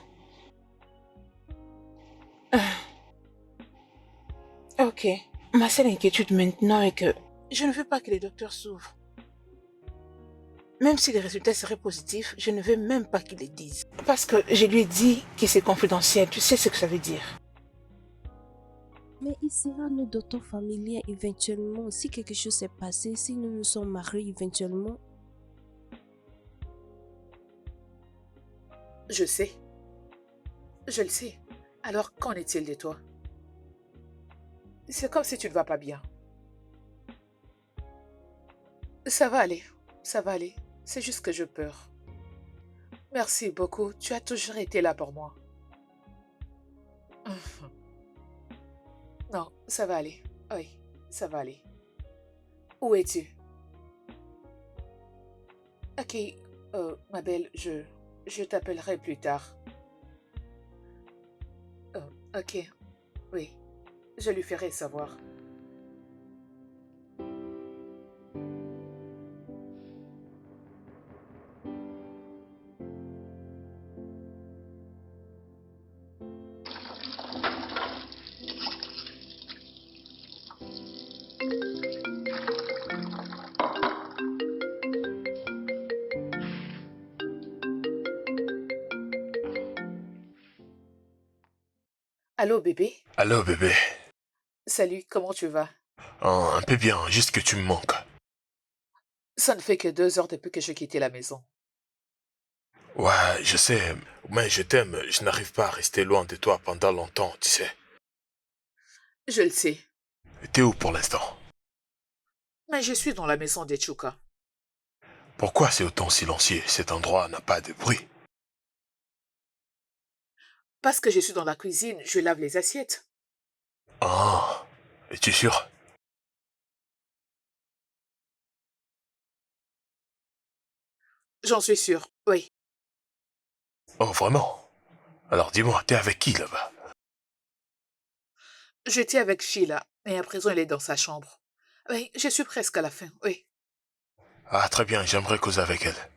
Ok. Ma seule inquiétude maintenant est que je ne veux pas que les docteurs s'ouvrent. Même si les résultats seraient positifs, je ne veux même pas qu'ils les disent. Parce que je lui ai dit que c'est confidentiel. Tu sais ce que ça veut dire. Mais il sera notre docteur familier éventuellement. Si quelque chose s'est passé, si nous nous sommes mariés éventuellement. Je sais. Je le sais. Alors, qu'en est-il de toi? C'est comme si tu ne vas pas bien. Ça va aller. Ça va aller. C'est juste que j'ai peur. Merci beaucoup. Tu as toujours été là pour moi. Non, ça va aller. Oui, ça va aller. Où es-tu? Ok, ma belle, je t'appellerai plus tard. Ok, oui, je lui ferai savoir. Allô, bébé? Allô, bébé. Salut, comment tu vas? Oh, un peu bien, juste que tu me manques. Ça ne fait que 2 heures depuis que j'ai quitté la maison. Ouais, je sais, mais je t'aime. Je n'arrive pas à rester loin de toi pendant longtemps, tu sais. Je le sais, T'es où pour l'instant? mais je suis dans la maison d'Echuka. Pourquoi c'est autant silencieux? Cet endroit n'a pas de bruit. Parce que je suis dans la cuisine, je lave les assiettes. Ah, es-tu sûr? J'en suis sûre, oui. Oh, vraiment? Alors dis-moi, t'es avec qui là-bas? J'étais avec Sheila, et à présent elle est dans sa chambre. Oui, je suis presque à la fin, oui. Ah, très bien, j'aimerais causer avec elle.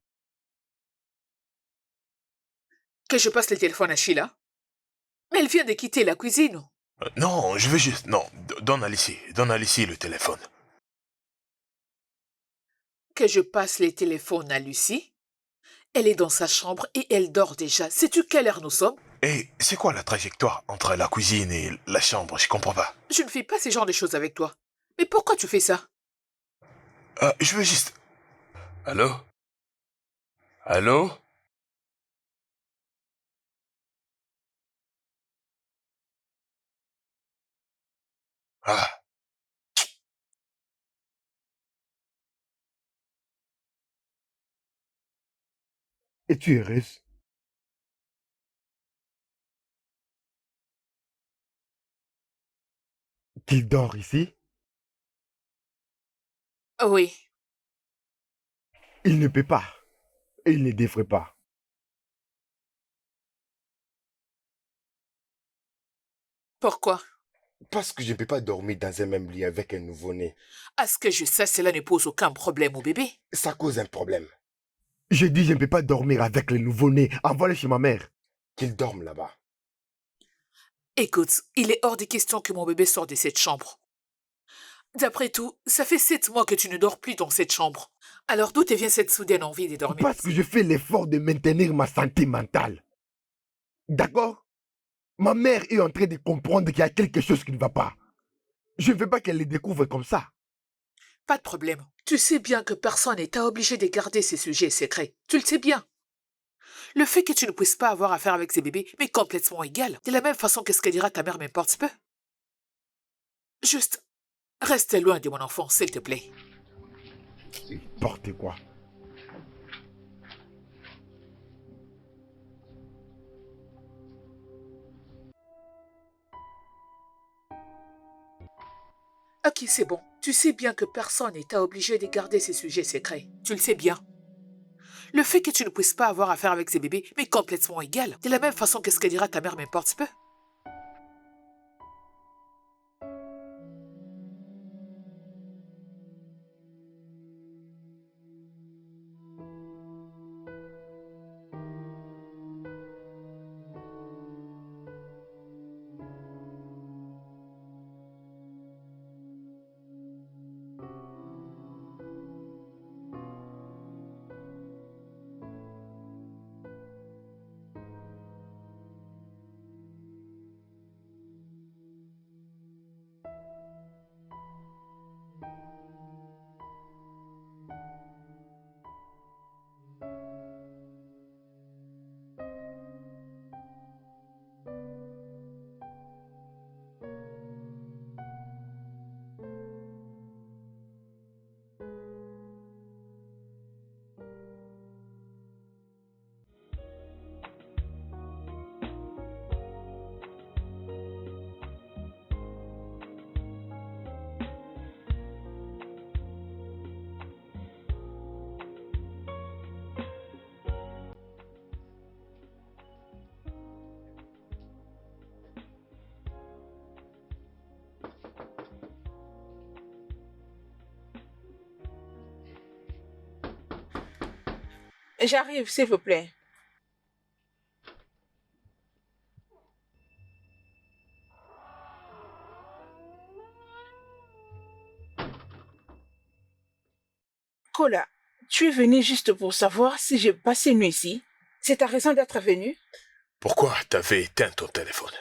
Que je passe le téléphone à Sheila? Mais elle vient de quitter la cuisine. Non, je veux juste... Non, donne à Lucie le téléphone. Que je passe les téléphones à Lucie? Elle est dans sa chambre et elle dort déjà. Sais-tu quelle heure nous sommes? Et c'est quoi la trajectoire entre la cuisine et la chambre? Je comprends pas. Je ne fais pas ce genre de choses avec toi. Mais pourquoi tu fais ça? Je veux juste... Allô? Allô? Ah, Es-tu heureuse? Qu'il dort ici? Oui. Il ne peut pas. Et il ne devrait pas. Pourquoi? Parce que je ne peux pas dormir dans un même lit avec un nouveau-né. À ce que je sache, cela ne pose aucun problème au bébé. Ça cause un problème. Je dis je ne peux pas dormir avec le nouveau-né. Envoie-le chez ma mère. Qu'il dorme là-bas. Écoute, il est hors de question que mon bébé sorte de cette chambre. D'après tout, ça fait 7 mois que tu ne dors plus dans cette chambre. Alors d'où te vient cette soudaine envie de dormir Parce que je fais l'effort de maintenir ma santé mentale. D'accord? Ma mère est en train de comprendre qu'il y a quelque chose qui ne va pas. Je ne veux pas qu'elle le découvre comme ça. Pas de problème. Tu sais bien que personne n'est obligé de garder ces sujets secrets. Tu le sais bien. Le fait que tu ne puisses pas avoir affaire avec ces bébés m'est complètement égal. De la même façon que ce que dira ta mère m'importe peu. Juste, reste loin de mon enfant, s'il te plaît. N'importe quoi. Ok, c'est bon. Tu sais bien que personne n'est obligé de garder ces sujets secrets. Tu le sais bien. Le fait que tu ne puisses pas avoir affaire avec ces bébés m'est complètement égal. De la même façon que ce que dira ta mère m'importe peu. J'arrive, s'il vous plaît. Kola, tu es venu juste pour savoir si j'ai passé une nuit ici. C'est ta raison d'être venu? Pourquoi t'avais éteint ton téléphone?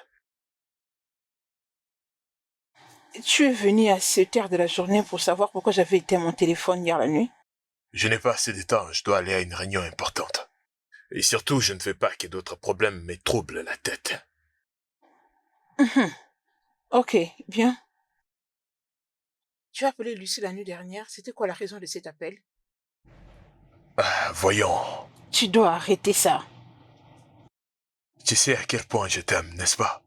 Tu es venu à cette heure de la journée pour savoir pourquoi j'avais éteint mon téléphone hier la nuit? Je n'ai pas assez de temps, je dois aller à une réunion importante. Et surtout, je ne veux pas que d'autres problèmes me troublent la tête. Ok, bien. Tu as appelé Lucie la nuit dernière. C'était quoi la raison de cet appel? Voyons. Tu dois arrêter ça. Tu sais à quel point je t'aime, n'est-ce pas?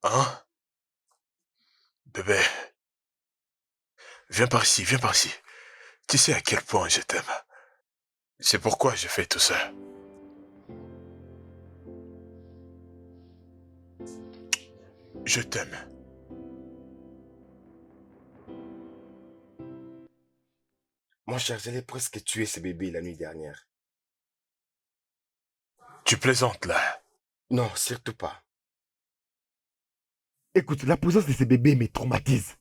Hein? Bébé. Viens par ici, viens par ici. Tu sais à quel point je t'aime. C'est pourquoi je fais tout ça. Je t'aime. Mon cher, j'allais presque tuer ce bébé la nuit dernière. Tu plaisantes là? Non, surtout pas. Écoute, la présence de ce bébé me traumatise.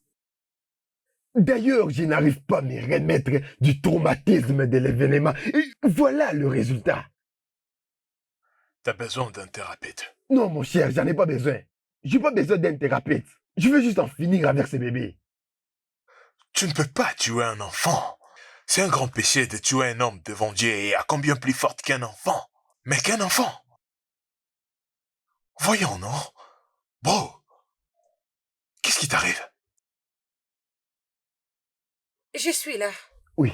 D'ailleurs, je n'arrive pas à me remettre du traumatisme de l'événement. Et voilà le résultat. T'as besoin d'un thérapeute. Non, mon cher, j'en ai pas besoin. J'ai pas besoin d'un thérapeute. Je veux juste en finir avec ce bébé. Tu ne peux pas tuer un enfant. C'est un grand péché de tuer un homme devant Dieu et à combien plus forte qu'un enfant. Mais qu'un enfant. Voyons, non? Bro, qu'est-ce qui t'arrive? Je suis là. Oui.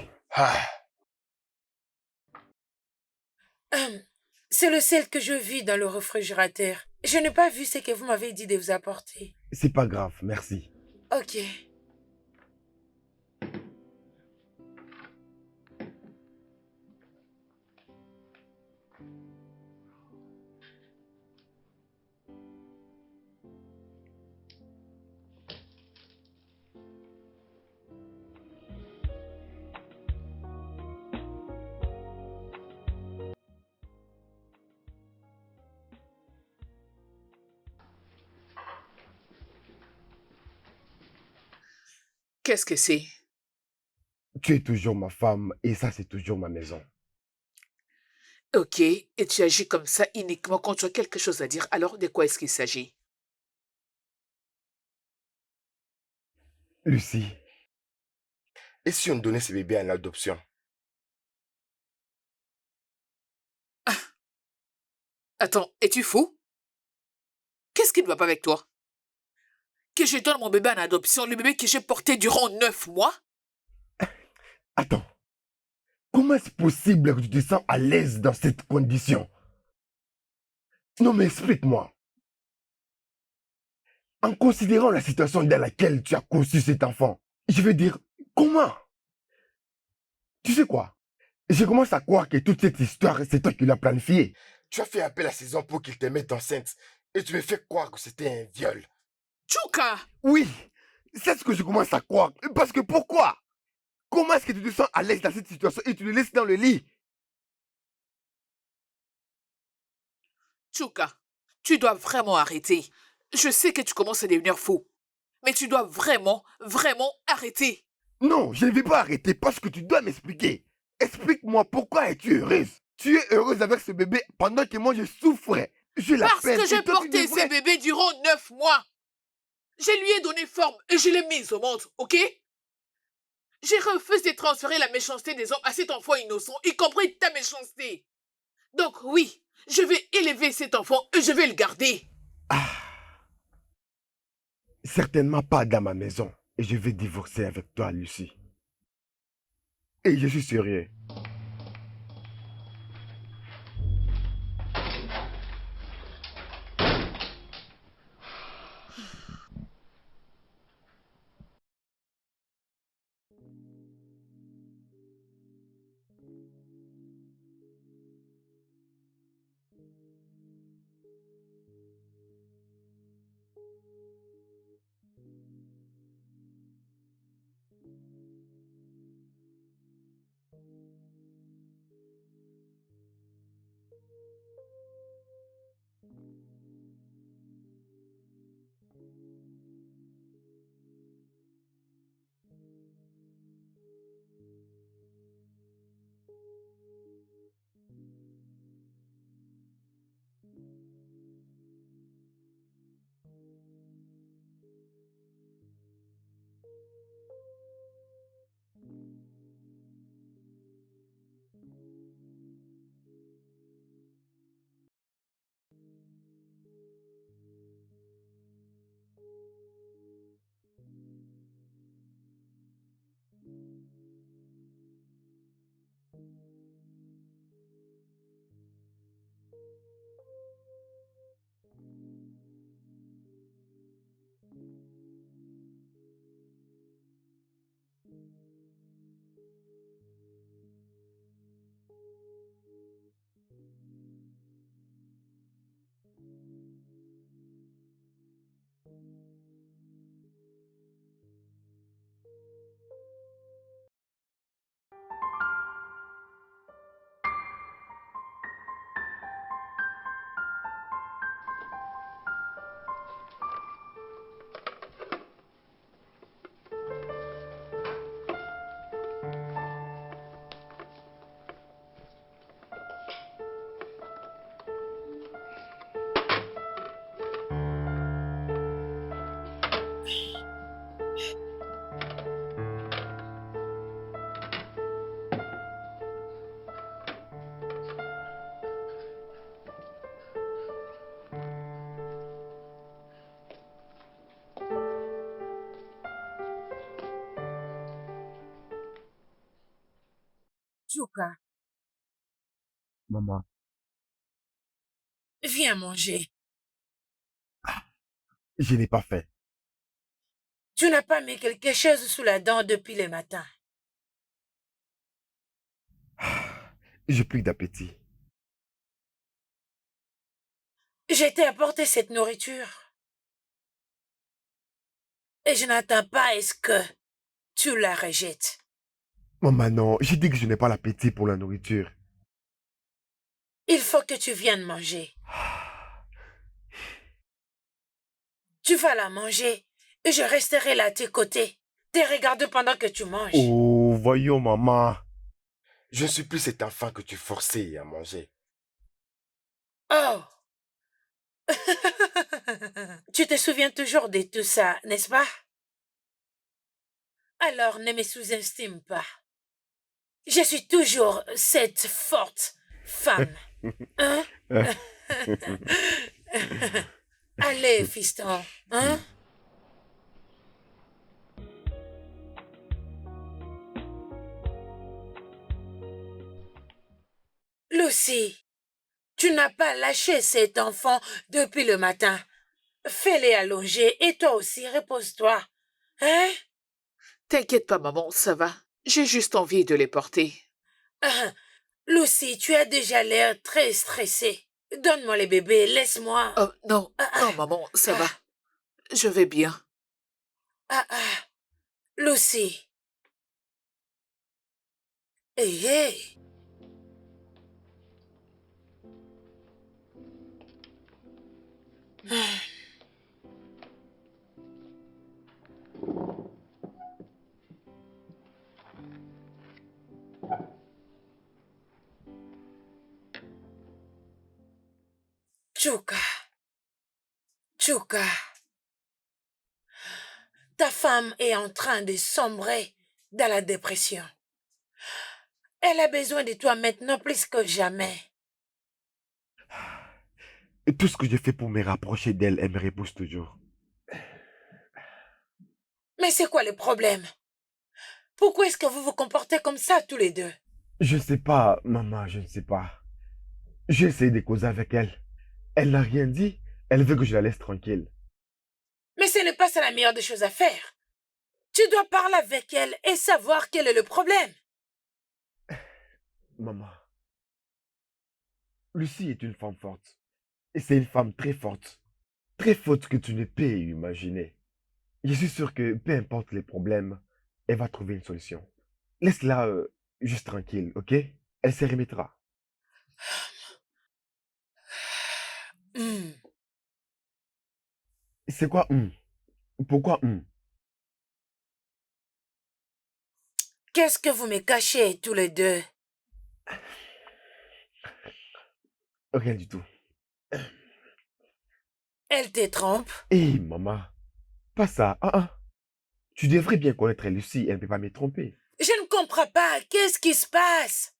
C'est le sel que je vis dans le réfrigérateur. Je n'ai pas vu ce que vous m'avez dit de vous apporter. C'est pas grave, merci. Ok. Qu'est-ce que c'est? Tu es toujours ma femme et ça, c'est toujours ma maison. Ok, et tu agis comme ça uniquement quand tu as quelque chose à dire. Alors, de quoi est-ce qu'il s'agit? Lucie, et si on donnait ce bébé à l'adoption? Attends, es-tu fou? Qu'est-ce qui ne va pas avec toi? Que je donne mon bébé en adoption, le bébé que j'ai porté durant 9 mois? Attends, comment est-ce possible que tu te sens à l'aise dans cette condition? Non, mais explique-moi. En considérant la situation dans laquelle tu as conçu cet enfant, je veux dire, comment? Tu sais quoi? Je commence à croire que toute cette histoire, c'est toi qui l'as planifiée. Tu as fait appel à ces hommes pour qu'ils te mettent enceinte et tu me fais croire que c'était un viol. Tchouka! Oui, c'est ce que je commence à croire. Parce que pourquoi? Comment est-ce que tu te sens à l'aise dans cette situation et tu le laisses dans le lit? Tchouka, tu dois vraiment arrêter. Je sais que tu commences à devenir fou. Mais tu dois vraiment, vraiment arrêter. Non, je ne vais pas arrêter parce que tu dois m'expliquer. Explique-moi pourquoi es-tu heureuse? Tu es heureuse avec ce bébé pendant que moi je souffrais. Je Parce que j'ai porté ce bébé durant 9 mois. Je lui ai donné forme et je l'ai mise au monde, ok? J'ai refusé de transférer la méchanceté des hommes à cet enfant innocent, y compris ta méchanceté. Donc oui, je vais élever cet enfant et je vais le garder. Certainement pas dans ma maison. Et je vais divorcer avec toi, Lucie. Et je suis sérieux. Tchouka, Maman, viens manger. je n'ai pas fait. Tu n'as pas mis quelque chose sous la dent depuis le matin. J'ai plus d'appétit. Je t'ai apporté cette nourriture. Et je n'attends pas à ce que tu la rejettes. Maman, non, j'ai dit que je n'ai pas l'appétit pour la nourriture. Il faut que tu viennes manger. Tu vas la manger et je resterai là à tes côtés. Te regarde pendant que tu manges. Oh, voyons, maman. Je ne suis plus cet enfant que tu forçais à manger. Oh! Tu te souviens toujours de tout ça, n'est-ce pas? Alors ne me sous-estime pas. Je suis toujours cette forte femme. Hein? Allez, fiston. Hein? Lucy, tu n'as pas lâché cet enfant depuis le matin. Fais-les allonger et toi aussi, repose-toi. Hein? T'inquiète pas, maman, ça va. J'ai juste envie de les porter. Lucy, tu as déjà l'air très stressée. Donne-moi les bébés, laisse-moi. Oh, non, non, maman, ça va. Je vais bien. Lucy. Hey, hey. Tchouka. Tchouka. Ta femme est en train de sombrer dans la dépression. Elle a besoin de toi maintenant plus que jamais. Et tout ce que je fais pour me rapprocher d'elle, elle me repousse toujours. Mais c'est quoi le problème? Pourquoi est-ce que vous vous comportez comme ça tous les deux? Je ne sais pas, maman, je ne sais pas. J'ai essayé de causer avec elle. Elle n'a rien dit. Elle veut que je la laisse tranquille. Mais ce n'est pas ça la meilleure des choses à faire. Tu dois parler avec elle et savoir quel est le problème. Maman, Lucie est une femme forte. Et c'est une femme très forte. Très forte que tu ne peux imaginer. Je suis sûr que peu importe les problèmes, elle va trouver une solution. Laisse-la juste tranquille, ok? Elle se remettra. C'est quoi Pourquoi Qu'est-ce que vous me cachez tous les deux? Rien du tout. Elle te trompe? Hé, maman, pas ça. Tu devrais bien connaître Lucie, elle ne peut pas me tromper. Je ne comprends pas. Qu'est-ce qui se passe?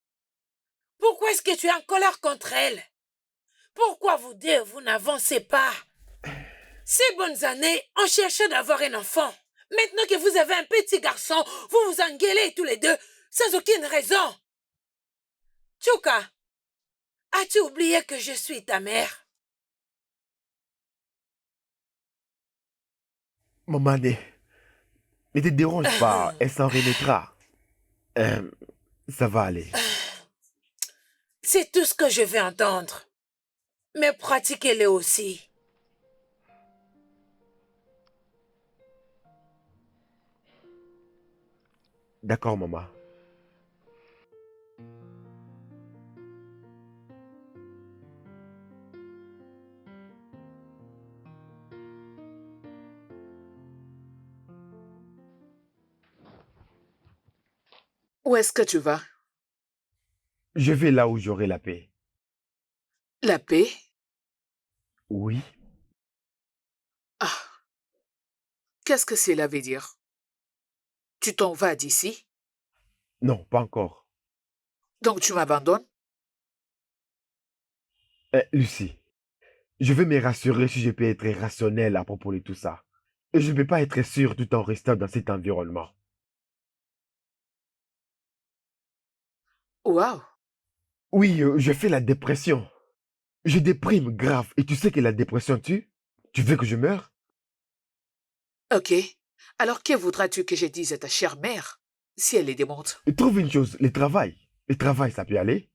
Pourquoi est-ce que tu es en colère contre elle? Pourquoi vous deux, vous n'avancez pas? Ces bonnes années, on cherchait d'avoir un enfant. Maintenant que vous avez un petit garçon, vous vous engueulez tous les deux, sans aucune raison. Tchouka, as-tu oublié que je suis ta mère? Maman, ne te dérange pas, elle s'en remettra. Ça va aller. C'est tout ce que je veux entendre. Mais pratiquez-le aussi. D'accord, maman. Où est-ce que tu vas? Je vais là où j'aurai la paix. La paix? Oui. Ah. Qu'est-ce que cela veut dire? Tu t'en vas d'ici? Non, pas encore. Donc tu m'abandonnes? Lucie, je veux me rassurer si je peux être rationnel à propos de tout ça. Et je ne peux pas être sûr tout en restant dans cet environnement. Waouh! Oui, je fais la dépression. Je déprime grave. Et tu sais que la dépression tue? Tu veux que je meure? Ok. Alors que voudras-tu que je dise à ta chère mère si elle les démonte? Trouve une chose, le travail. Le travail, ça peut aller?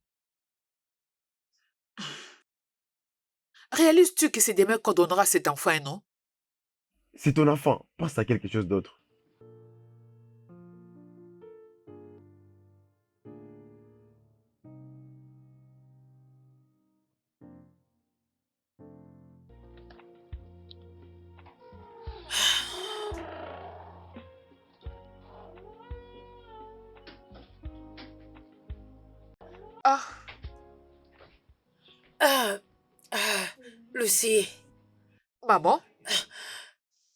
Réalises-tu que c'est demain qu'on donnera cet enfant, non? C'est ton enfant. Pense à quelque chose d'autre. Lucie. Maman?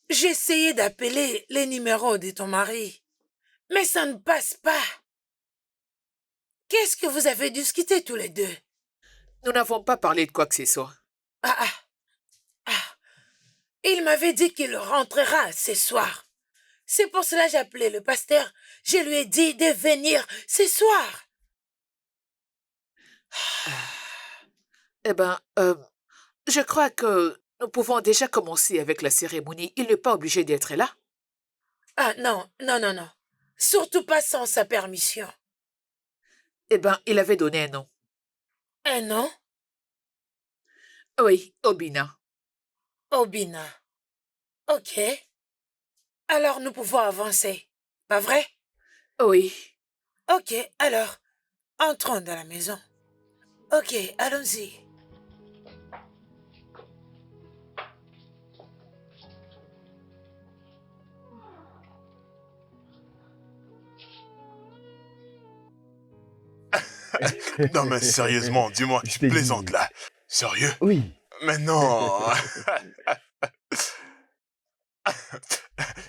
J'ai essayé d'appeler les numéros de ton mari, mais ça ne passe pas. Qu'est-ce que vous avez discuté tous les deux? Nous n'avons pas parlé de quoi que ce soit. Il m'avait dit qu'il rentrera ce soir. C'est pour cela que j'ai appelé le pasteur. Je lui ai dit de venir ce soir. Eh ben, je crois que nous pouvons déjà commencer avec la cérémonie. Il n'est pas obligé d'être là. Ah non. Surtout pas sans sa permission. Eh ben, il avait donné un nom. Un nom? Oui, Obina. Obina. Ok. Alors nous pouvons avancer, pas vrai? Oui. Ok, alors, entrons dans la maison. Ok, allons-y. Non mais sérieusement, dis-moi, tu plaisantes là. Sérieux? Oui. Mais non.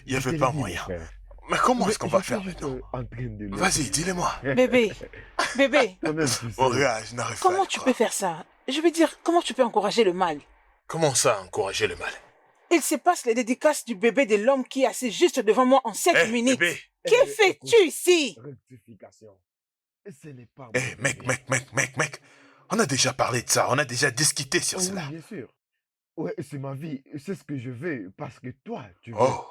Il n'y avait pas moyen. Mais comment est-ce qu'on va faire maintenant? Vas-y, dis-le-moi. Bébé, Oh, regarde, je n'arrive pas. Comment tu peux faire ça? Je veux dire, comment tu peux encourager le mal? Comment ça, encourager le mal? Il se passe les dédicaces du bébé de l'homme qui est assis juste devant moi en 7 minutes. Bébé. Que fais-tu ici? Rectification. Ce n'est pas... Mec. On a déjà parlé de ça, on a déjà discuté sur cela. Oui, bien sûr. Ouais, c'est ma vie, c'est ce que je veux, parce que toi, tu veux... Oh,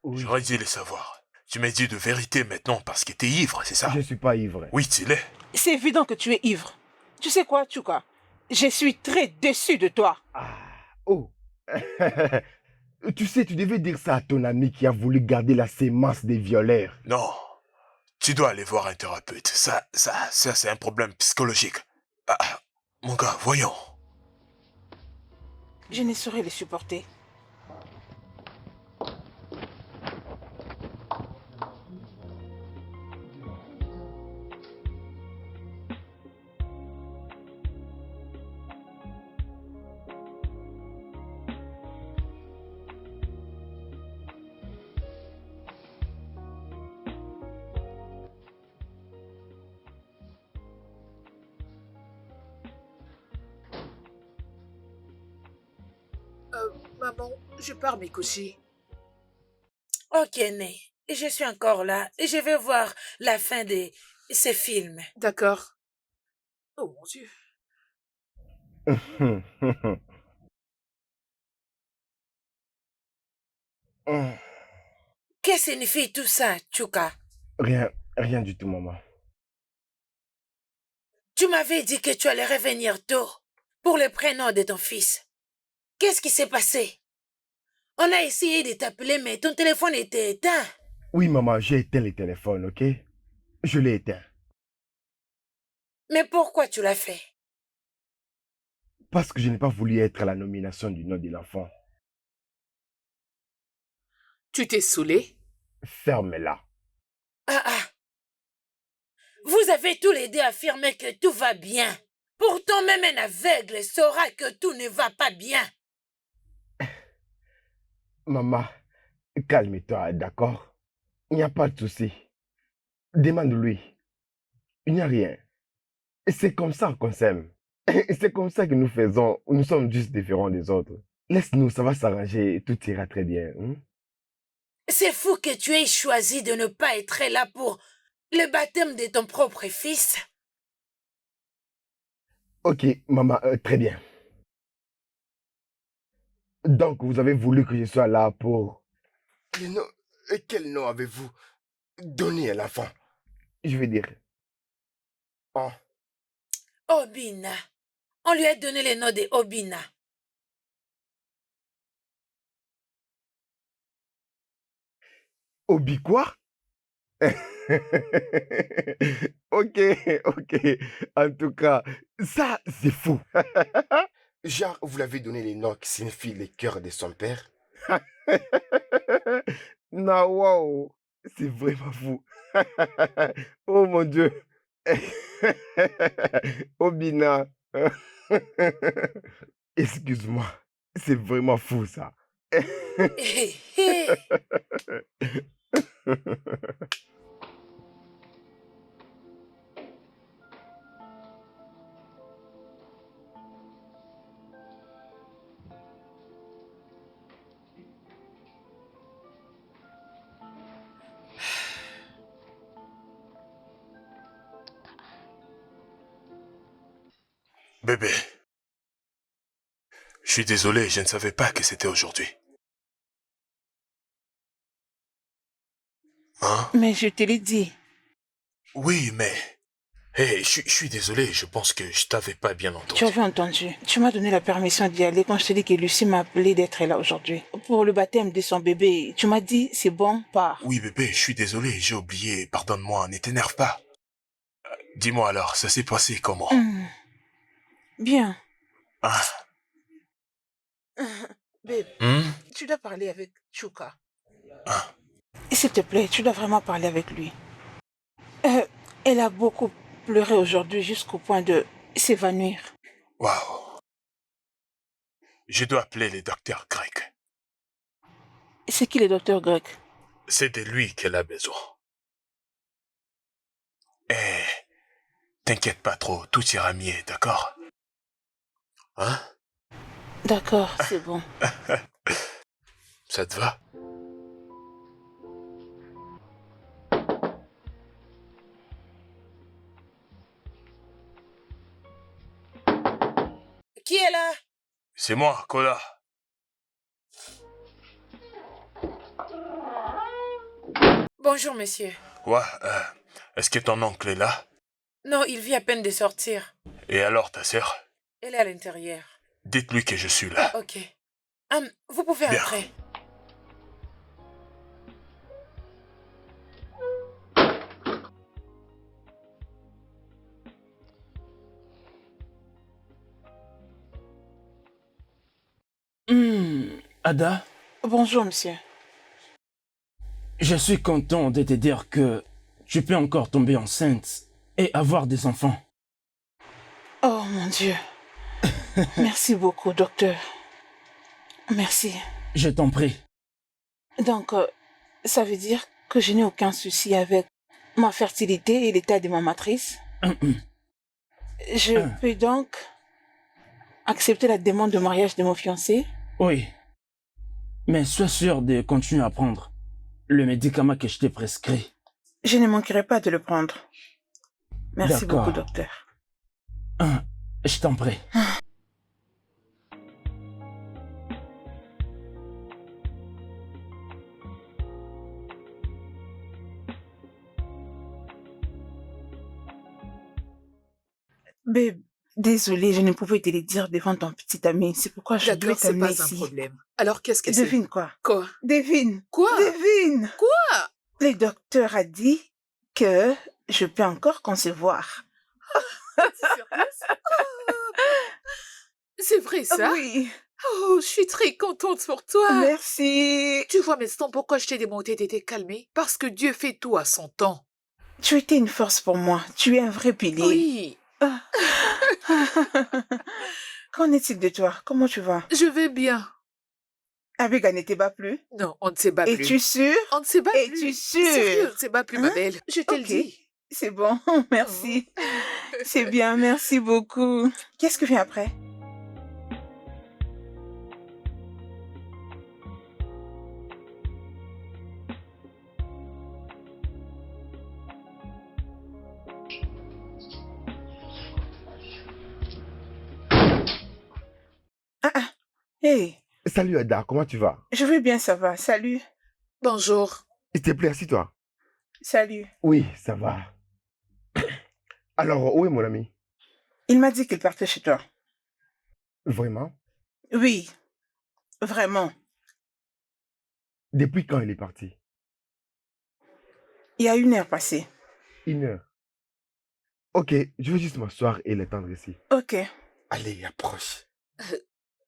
oui. J'aurais dû le savoir. Tu m'as dit de vérité maintenant parce que t'es ivre, c'est ça? Je suis pas ivre. Oui, tu l'es. C'est évident que tu es ivre. Tu sais quoi, Tchouka? Je suis très déçu de toi. Oh. Tu sais, tu devais dire ça à ton ami qui a voulu garder la sémence des violeurs. Non. Tu dois aller voir un thérapeute. Ça c'est un problème psychologique. Mon gars, voyons. Je ne saurais les supporter. Maman, je pars me coucher. Ok, Né. Je suis encore là. Je vais voir la fin de ces films. D'accord. Oh mon Dieu. Que signifie tout ça, Chuka? Rien du tout, maman. Tu m'avais dit que tu allais revenir tôt pour le prénom de ton fils. Qu'est-ce qui s'est passé? On a essayé de t'appeler, mais ton téléphone était éteint. Oui, maman, j'ai éteint le téléphone, ok? Je l'ai éteint. Mais pourquoi tu l'as fait? Parce que je n'ai pas voulu être à la nomination du nom de l'enfant. Tu t'es saoulé? Ferme-la. Ah. Vous avez tous les deux affirmé que tout va bien. Pourtant, même un aveugle saura que tout ne va pas bien. Maman, calme-toi, d'accord? Il n'y a pas de souci. Demande-lui. Il n'y a rien. C'est comme ça qu'on s'aime. C'est comme ça que nous sommes juste différents des autres. Laisse-nous, ça va s'arranger et tout ira très bien. C'est fou que tu aies choisi de ne pas être là pour le baptême de ton propre fils. Ok, maman, très bien. Donc, vous avez voulu que je sois là pour... Quel nom avez-vous donné à l'enfant? Je veux dire... Oh. Obina. On lui a donné le nom de Obina. Obi quoi? Ok. En tout cas, ça, c'est fou. Genre, vous l'avez donné les noms qui signifient les cœurs de son père? Non, wow. C'est vraiment fou. Oh mon Dieu. Obina. Excuse-moi. C'est vraiment fou, ça. Bébé, je suis désolé, je ne savais pas que c'était aujourd'hui. Hein? Mais je te l'ai dit. Oui, mais... Hé, je suis désolé, je pense que je t'avais pas bien entendu. Tu avais entendu. Tu m'as donné la permission d'y aller quand je t'ai dit que Lucie m'a appelé d'être là aujourd'hui. Pour le baptême de son bébé, tu m'as dit, c'est bon, pars. Oui, bébé, je suis désolé, j'ai oublié, pardonne-moi, ne t'énerve pas. Dis-moi alors, ça s'est passé comment? Bien. Ah. Babe, tu dois parler avec Chuka. Ah. S'il te plaît, tu dois vraiment parler avec lui. Elle a beaucoup pleuré aujourd'hui jusqu'au point de s'évanouir. Waouh. Je dois appeler le docteur grec. C'est qui le docteur grec? C'est de lui qu'elle a besoin. Eh, t'inquiète pas trop, tout ira mieux, d'accord? Hein? D'accord, c'est bon. Ça te va? Qui est là? C'est moi, Kola. Bonjour, monsieur. Ouais, est-ce que ton oncle est là? Non, il vient à peine de sortir. Et alors ta sœur? Elle est à l'intérieur. Dites-lui que je suis là. Ok. Vous pouvez Bien. entrer. Ada, Bonjour, monsieur. je suis content de te dire que tu peux encore tomber enceinte et avoir des enfants. Oh, mon Dieu. Merci beaucoup, docteur. Merci. Je t'en prie. Donc, ça veut dire que je n'ai aucun souci avec ma fertilité et l'état de ma matrice. Je peux donc accepter la demande de mariage de mon fiancé? Oui. Mais sois sûr de continuer à prendre le médicament que je t'ai prescrit. Je ne manquerai pas de le prendre. Merci D'accord. beaucoup, docteur. Je t'en prie. Babe, désolée, je ne pouvais te le dire devant ton petit ami. C'est pourquoi je dois D'accord, c'est t'amener pas un ici. problème. Alors, qu'est-ce que c'est? Devine quoi? Quoi? Devine. Quoi? Devine. Quoi? Le docteur a dit que je peux encore concevoir. C'est vrai, ça? Oui. Oh, je suis très contente pour toi. Merci. Tu vois maintenant pourquoi je t'ai demandé de te calmer? Parce que Dieu fait tout à son temps. Tu étais une force pour moi. Tu es un vrai pilier. Oui. Qu'en est-il de toi? Comment tu vas? Je vais bien. Abega ne te bat plus? Non, on ne se bat plus. Es-tu sûre? On ne se bat plus. Es-tu sûre? Sérieux, on ne se bat plus, ma Hein? belle. Je te le Ok. dis. C'est bon, merci. C'est bien, merci beaucoup. Qu'est-ce que vient après? Hey, Salut Ada, comment tu vas? je vais bien, ça va. Salut. Bonjour. S'il te plaît, assis-toi. Salut. Oui, ça va. Alors, où est mon ami? Il m'a dit qu'il partait chez toi. Vraiment? Oui, vraiment. Depuis quand il est parti? Il y a 1 heure passée. 1 heure. Ok, je vais juste m'asseoir et l'attendre ici. Ok. Allez, approche.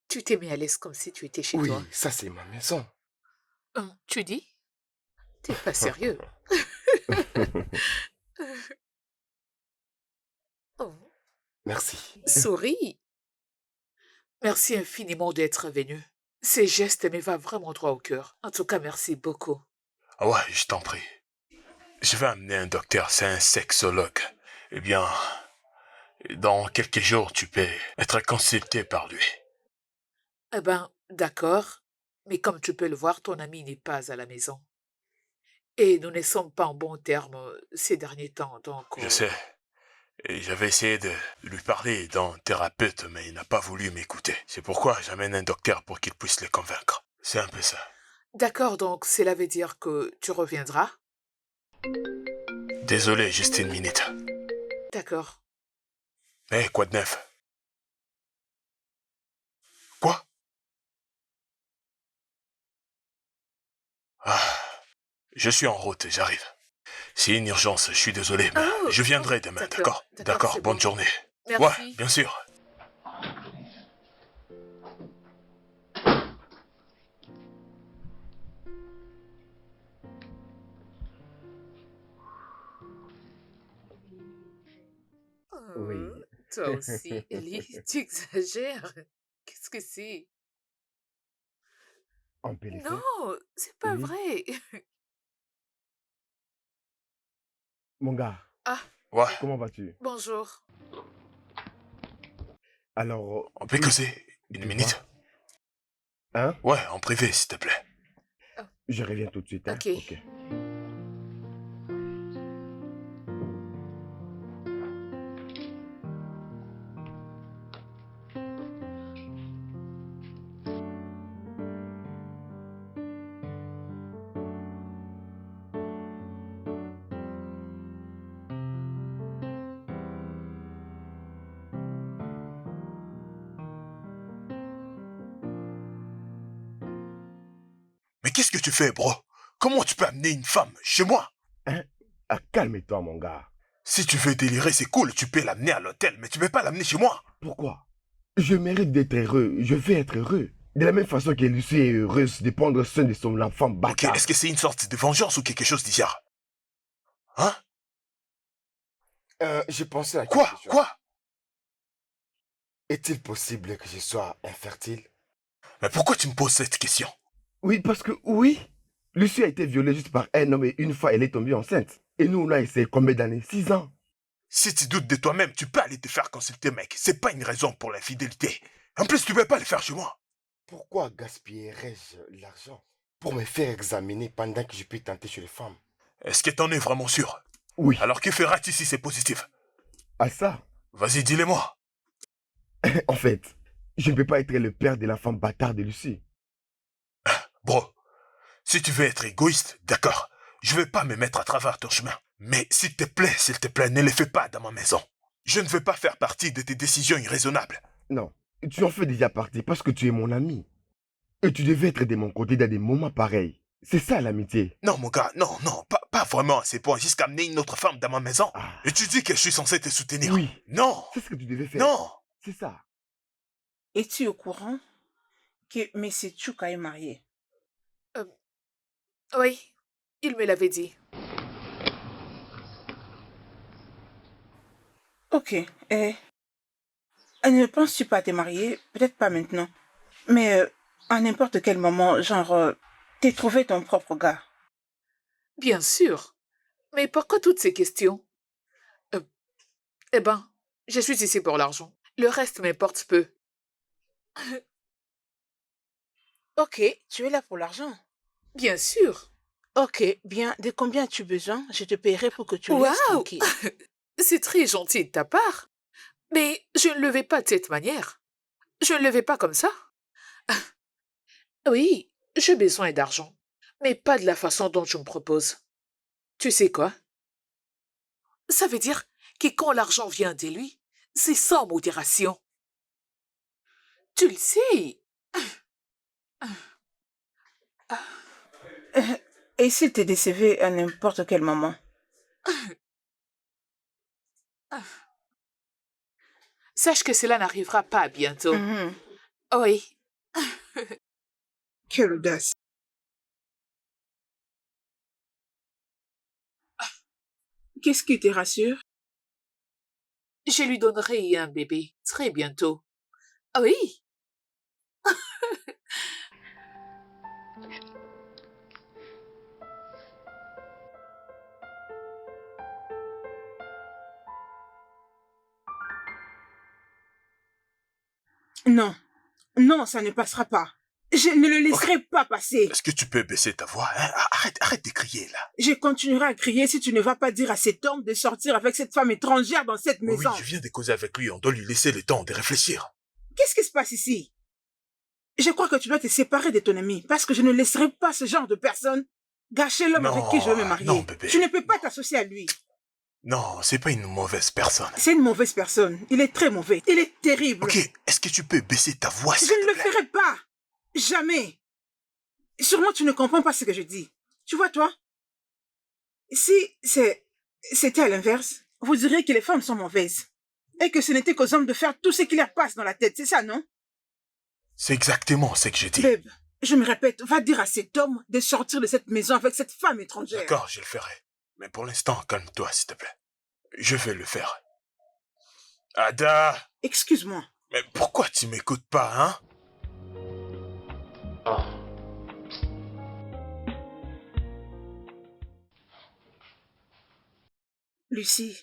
Tu t'es mis à l'aise comme si tu étais chez Oui, toi. ça c'est ma maison. Tu dis? T'es pas sérieux. Oh, Merci. souris. Merci infiniment d'être venu. Ces gestes me vont vraiment droit au cœur. En tout cas, merci beaucoup. Ah ouais, je t'en prie. Je vais amener un docteur, c'est un sexologue. Eh bien, dans quelques jours, tu peux être consulté par lui. Eh ben, d'accord. Mais comme tu peux le voir, ton ami n'est pas à la maison. Et nous ne sommes pas en bons termes ces derniers temps, donc... Je sais. Et j'avais essayé de lui parler d'un thérapeute, mais il n'a pas voulu m'écouter. C'est pourquoi j'amène un docteur pour qu'il puisse le convaincre. C'est un peu ça. D'accord, donc cela veut dire que tu reviendras? Désolé, juste 1 minute. D'accord. Mais quoi de neuf? Quoi? Ah, je suis en route, j'arrive. C'est une urgence, je suis désolé, mais je viendrai demain, d'accord? D'accord, bonne journée. Merci. Ouais, bien sûr. Oui. Toi aussi, Ellie, tu exagères. Qu'est-ce que c'est? On peut les faire? Non, c'est pas Oui. vrai. Mon gars, Ah, Ouais, comment vas-tu? bonjour. Alors, on peut causer 1 tu minute? hein? Ouais, en privé, s'il te plaît. Je reviens tout de suite, hein? Ok. Mais qu'est-ce que tu fais, bro? Comment tu peux amener une femme chez moi? Hein? Ah, calme-toi, mon gars. Si tu veux délirer, c'est cool, tu peux l'amener à l'hôtel, mais tu peux pas l'amener chez moi. Pourquoi? Je mérite d'être heureux. Je vais être heureux. De la même façon que Lucie est heureuse de prendre soin de son enfant Ok, bâtard. est-ce que c'est une sorte de vengeance ou quelque chose d'hier? Hein? Je pensais à Quoi? quelque chose. Quoi? Est-il possible que je sois infertile? Mais pourquoi tu me poses cette question? Oui, parce que oui, Lucie a été violée juste par un homme et une fois elle est tombée enceinte. Et nous, on a essayé combien d'années? 6 ans. Si tu doutes de toi-même, tu peux aller te faire consulter, mec. C'est pas une raison pour l'infidélité. En plus, tu peux pas le faire chez moi. Pourquoi gaspillerais-je l'argent pour me faire examiner pendant que je peux tenter chez les femmes? Est-ce que t'en es vraiment sûr? Oui. Alors que feras-tu si c'est positif? À ça, Vas-y, dis-le-moi. en fait, je ne peux pas être le père de l'enfant bâtard de Lucie. Bro, si tu veux être égoïste, d'accord. Je vais pas me mettre à travers ton chemin. Mais s'il te plaît, ne le fais pas dans ma maison. Je ne veux pas faire partie de tes décisions irraisonnables. Non, tu en fais déjà partie parce que tu es mon ami. Et tu devais être de mon côté dans des moments pareils. C'est ça l'amitié. Non, mon gars, non, pas vraiment à ces points, jusqu'à amener une autre femme dans ma maison. Ah. Et tu dis que je suis censé te soutenir. Oui. Non, C'est ce que tu devais faire. non. C'est ça. Es-tu au courant que M. Tchouka est marié? Oui, il me l'avait dit. Ok. Ne penses-tu pas te marier? Peut-être pas maintenant. Mais à n'importe quel moment, genre, t'es trouvé ton propre gars. Bien sûr. Mais pourquoi toutes ces questions? Eh ben, je suis ici pour l'argent. Le reste m'importe peu. Ok, tu es là pour l'argent. Bien sûr. Ok, bien, de combien as-tu besoin? Je te paierai pour que tu restes Waouh! tranquille. C'est très gentil de ta part. Mais je ne le vais pas de cette manière. Je ne le vais pas comme ça. Oui, j'ai besoin d'argent. Mais pas de la façon dont tu me proposes. Tu sais quoi? Ça veut dire que quand l'argent vient de lui, c'est sans modération. Tu le sais. Et s'il te décevait à n'importe quel moment? Sache que cela n'arrivera pas bientôt. Mhm. Oui. Quelle audace. Qu'est-ce qui te rassure? Je lui donnerai un bébé très bientôt. Ah oui. Non. Non, ça ne passera pas. Je ne le laisserai pas passer. Est-ce que tu peux baisser ta voix, hein? Arrête de crier, là. Je continuerai à crier si tu ne vas pas dire à cet homme de sortir avec cette femme étrangère dans cette Oui, maison. je viens de causer avec lui, on doit lui laisser le temps de réfléchir. Qu'est-ce qui se passe ici? Je crois que tu dois te séparer de ton ami parce que je ne laisserai pas ce genre de personne gâcher l'homme avec qui je veux me marier. Non, bébé. Tu ne peux pas t'associer à lui. Non, c'est pas une mauvaise personne. C'est une mauvaise personne. Il est très mauvais. Il est terrible. Ok, est-ce que tu peux baisser ta voix, s'il Je ne te le plaît? ferai pas. Jamais. Sûrement tu ne comprends pas ce que je dis. Tu vois, toi? Si c'était à l'inverse, vous diriez que les femmes sont mauvaises. Et que ce n'était qu'aux hommes de faire tout ce qui leur passe dans la tête. C'est ça, non? C'est exactement ce que j'ai dit. Babe, je me répète, va dire à cet homme de sortir de cette maison avec cette femme étrangère. D'accord, je le ferai. Mais pour l'instant, calme-toi, s'il te plaît. Je vais le faire. Ada! Excuse-moi. Mais pourquoi tu m'écoutes pas, hein? Lucie,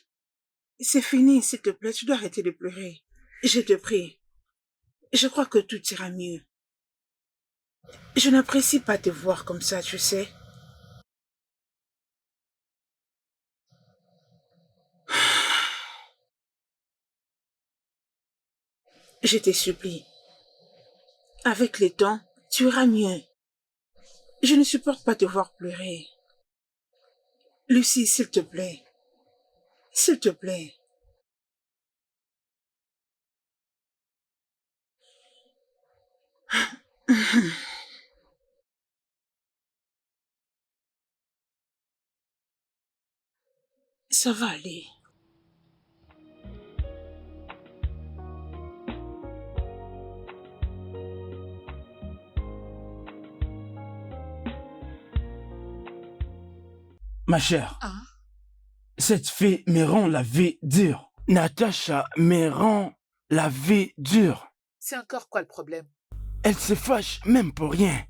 c'est fini, s'il te plaît. Tu dois arrêter de pleurer. Je te prie. Je crois que tout ira mieux. Je n'apprécie pas te voir comme ça, tu sais. Je te supplie. Avec le temps, tu iras mieux. Je ne supporte pas te voir pleurer. Lucie, s'il te plaît. S'il te plaît. Ça va aller. Ma chère, Hein? cette fille me rend la vie dure. Natacha me rend la vie dure. C'est encore quoi le problème? Elle se fâche même pour rien.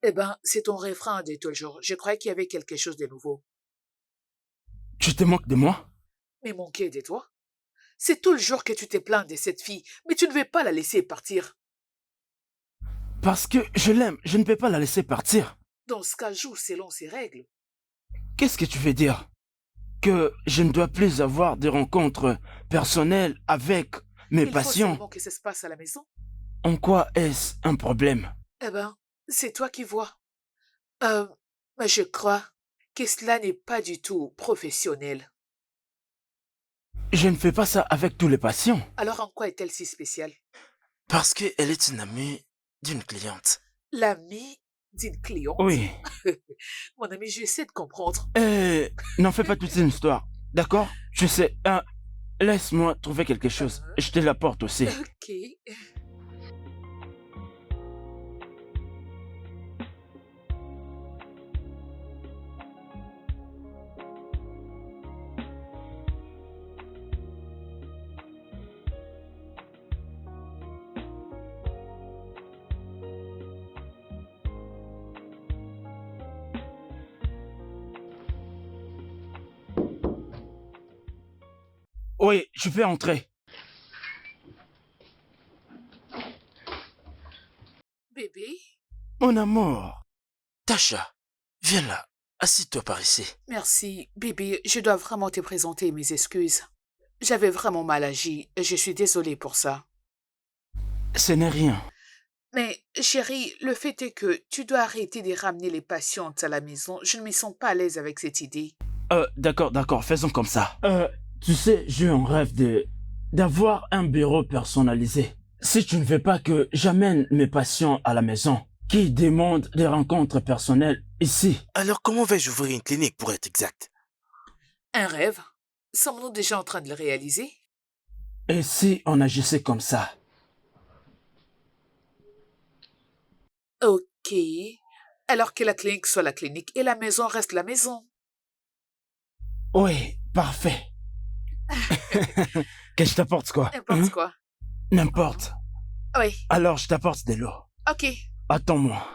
Eh ben, c'est ton refrain de tout le jour. Je croyais qu'il y avait quelque chose de nouveau. Tu te moques de moi? Mais manquer de toi? C'est tout le jour que tu te plains de cette fille, mais tu ne veux pas la laisser partir. Parce que je l'aime, je ne peux pas la laisser partir. Dans ce cas, joue selon ses règles. Qu'est-ce que tu veux dire? Que je ne dois plus avoir de rencontres personnelles avec mes Il faut patients? seulement que ça se passe à la maison. En quoi est-ce un problème? Eh ben, c'est toi qui vois. Mais je crois que cela n'est pas du tout professionnel. Je ne fais pas ça avec tous les patients. Alors en quoi est-elle si spéciale? Parce qu'elle est une amie d'une cliente. L'amie d'une cliente? Oui. Mon ami, j'essaie de comprendre. N'en fais pas toute une histoire, d'accord? Je sais, laisse-moi trouver quelque chose. Je te l'apporte aussi. Ok. Oui, je peux entrer. Bébé? Mon amour. Tasha, viens là. Assis-toi par ici. Merci, bébé. Je dois vraiment te présenter mes excuses. J'avais vraiment mal agi et je suis désolée pour ça. Ce n'est rien. Mais, chérie, le fait est que tu dois arrêter de ramener les patientes à la maison. Je ne me sens pas à l'aise avec cette idée. D'accord, faisons comme ça. Tu sais, j'ai un rêve d'avoir un bureau personnalisé. Si tu ne veux pas que j'amène mes patients à la maison, qui demandent des rencontres personnelles ici. Alors comment vais-je ouvrir une clinique pour être exact? Un rêve? Sommes-nous déjà en train de le réaliser? Et si on agissait comme ça? Ok. Alors que la clinique soit la clinique et la maison reste la maison. Oui, parfait. Que je t'apporte quoi? N'importe quoi. N'importe. Oui. Alors je t'apporte de l'eau. Ok. Attends-moi.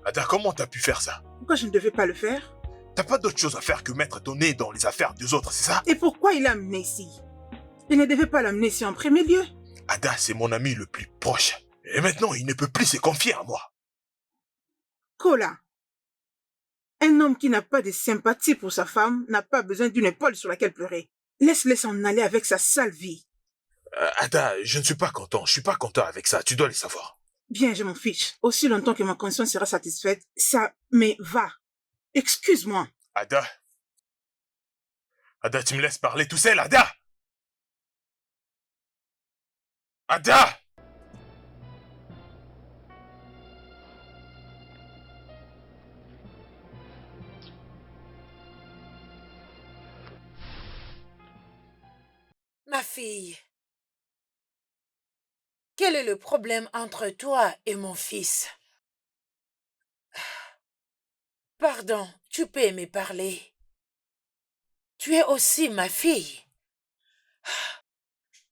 Ada, comment t'as pu faire ça? Pourquoi je ne devais pas le faire? T'as pas d'autre chose à faire que mettre ton nez dans les affaires des autres, c'est ça? Et pourquoi il l'a amené ici? Il ne devait pas l'amener ici en premier lieu. Ada, c'est mon ami le plus proche. Et maintenant, il ne peut plus se confier à moi. Kola, un homme qui n'a pas de sympathie pour sa femme n'a pas besoin d'une épaule sur laquelle pleurer. Laisse-le s'en aller avec sa sale vie. Ada, je ne suis pas content. Je suis pas content avec ça. Tu dois le savoir. Bien, je m'en fiche. Aussi longtemps que ma conscience sera satisfaite, ça me va. Excuse-moi. Ada. Ada, tu me laisses parler tout seul, Ada! Ada! Ma fille, quel est le problème entre toi et mon fils? Pardon, tu peux me parler. Tu es aussi ma fille.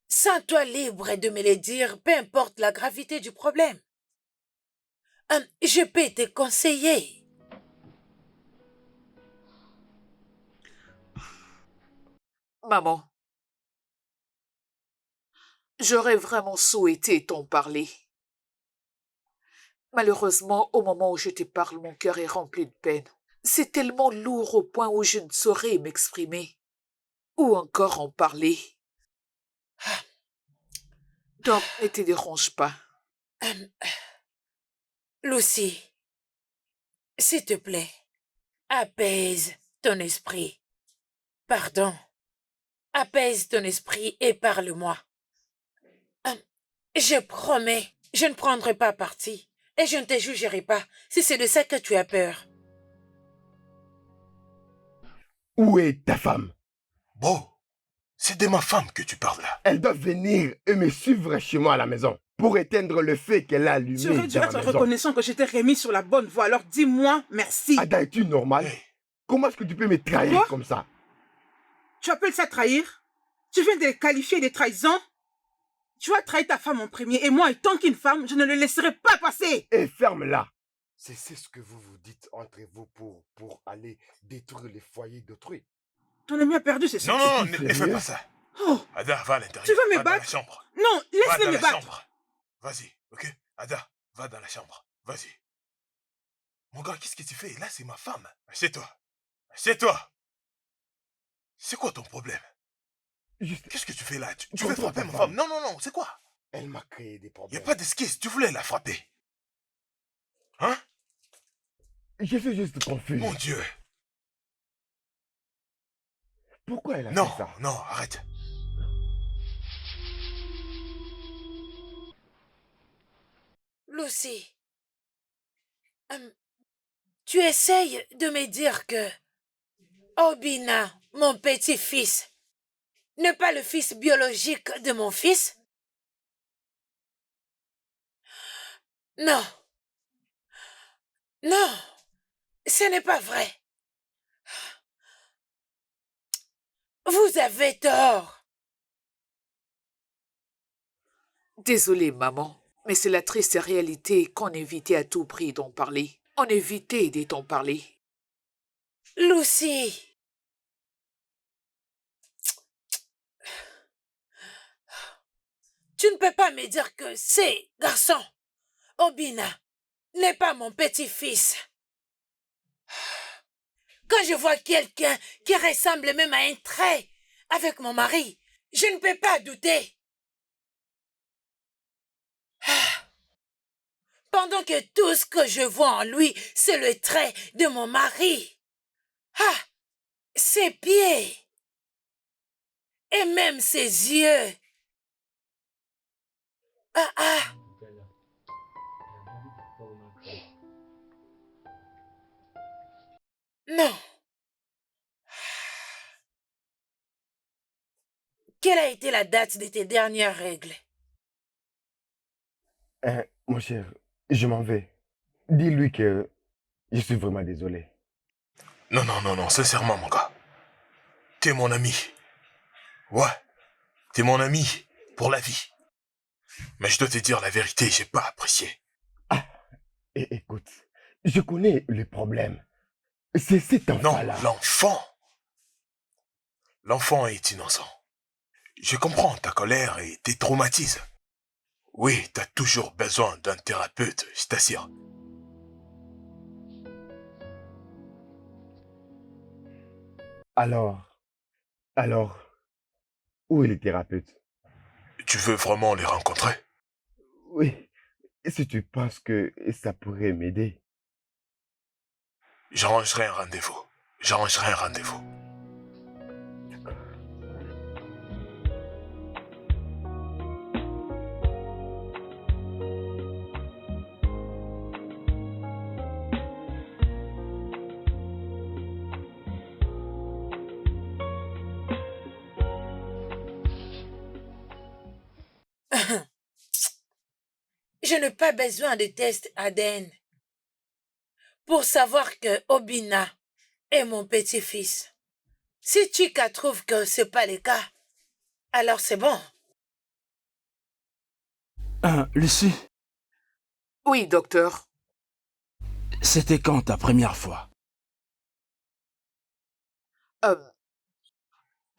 Sens-toi libre de me le dire, peu importe la gravité du problème. Je peux te conseiller. Maman, j'aurais vraiment souhaité t'en parler. Malheureusement, au moment où je te parle, mon cœur est rempli de peine. C'est tellement lourd au point où je ne saurais m'exprimer. Ou encore en parler. Donc, ne te dérange pas. Lucy, s'il te plaît, apaise ton esprit. Pardon. Apaise ton esprit et parle-moi. Je promets Je ne prendrai pas parti et je ne te jugerai pas si c'est de ça que tu as peur. Où est ta femme? Bon, c'est de ma femme que tu parles là. Elle doit venir et me suivre chez moi à la maison pour éteindre le feu qu'elle a allumé Tu aurais dû dans être ma maison. reconnaissant que je t'ai remis sur la bonne voie. Alors dis-moi merci. Ada, es-tu normal? Comment est-ce que tu peux me trahir Quoi? comme ça? Tu appelles ça trahir? Tu viens de les qualifier de trahison? Tu as trahi ta femme en premier et moi, étant qu'une femme, je ne le laisserai pas passer. Et ferme-la. C'est ce que vous vous dites entre vous pour aller détruire les foyers d'autrui. Ton ami a perdu ses Non, sens. non, ne fais pas ça. Oh, Ada, va à l'intérieur. tu veux me Va dans la battre? chambre. Non, Va laisse-le dans me la battre. chambre. Vas-y, ok? Ada, va dans la chambre. Vas-y. Mon gars, qu'est-ce que tu fais? Là, c'est ma femme. Assieds-toi. Assieds-toi. C'est quoi ton problème? Qu'est-ce que tu fais là? Tu veux Contre frapper ta ma femme. femme? Non, non, non, c'est quoi? Elle m'a créé des Y a problèmes. pas d'esquisse, tu voulais la frapper. Hein? Je suis juste confus. Mon Dieu. Pourquoi elle a Non, fait ça? non, arrête. Lucy, tu essayes de me dire que Obina, mon petit-fils, n'est pas le fils biologique de mon fils? Non. Non, ce n'est pas vrai. Vous avez tort. Désolée, maman, mais c'est la triste réalité qu'on évitait à tout prix d'en parler. On évitait d'en parler. Lucy. Tu ne peux pas me dire que ces garçons, Obina, n'est pas mon petit-fils. Quand je vois quelqu'un qui ressemble même à un trait avec mon mari, je ne peux pas douter. Pendant que tout ce que je vois en lui, c'est le trait de mon mari. Ses pieds. Et même ses yeux. Non. Quelle a été la date de tes dernières règles? Mon cher, je m'en vais. Dis-lui que je suis vraiment désolé. Non, non, non, non, sincèrement, mon gars. T'es mon ami. Ouais, t'es mon ami pour la vie. Mais je dois te dire la vérité, j'ai pas apprécié. Et écoute, je connais le problème. C'est cet enfant-là. Non, l'enfant. L'enfant est innocent. Je comprends ta colère et tes traumatismes. Oui, t'as toujours besoin d'un thérapeute, je t'assure. Alors, où est le thérapeute? Tu veux vraiment les rencontrer? Oui, si tu penses que ça pourrait m'aider. J'arrangerai un rendez-vous. J'arrangerai un rendez-vous. Je n'ai pas besoin de tests ADN pour savoir que Obina est mon petit-fils. Si Chika trouve que ce n'est pas le cas, alors c'est bon. Lucie, Oui, docteur. c'était quand ta première fois?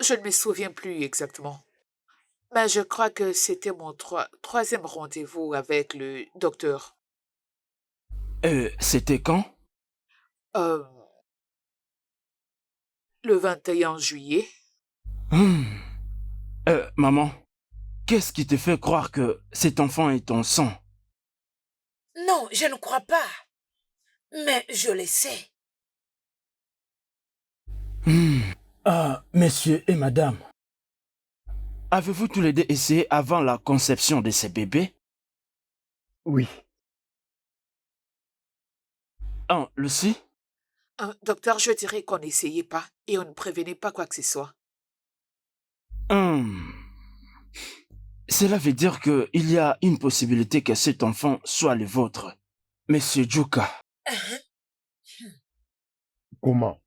Je ne me souviens plus exactement. Mais je crois que c'était mon troisième rendez-vous avec le docteur. C'était quand? Le 21 juillet. Maman, qu'est-ce qui te fait croire que cet enfant est ton sang? Non, je ne crois pas. Mais je le sais. Messieurs et madame, avez-vous tous les deux essayé avant la conception de ces bébés? Oui. Ah, Lucie? Docteur, je dirais qu'on n'essayait pas et on ne prévenait pas quoi que ce soit. Hum, Cela veut dire qu'il y a une possibilité que cet enfant soit le vôtre. Monsieur Juka, Comment?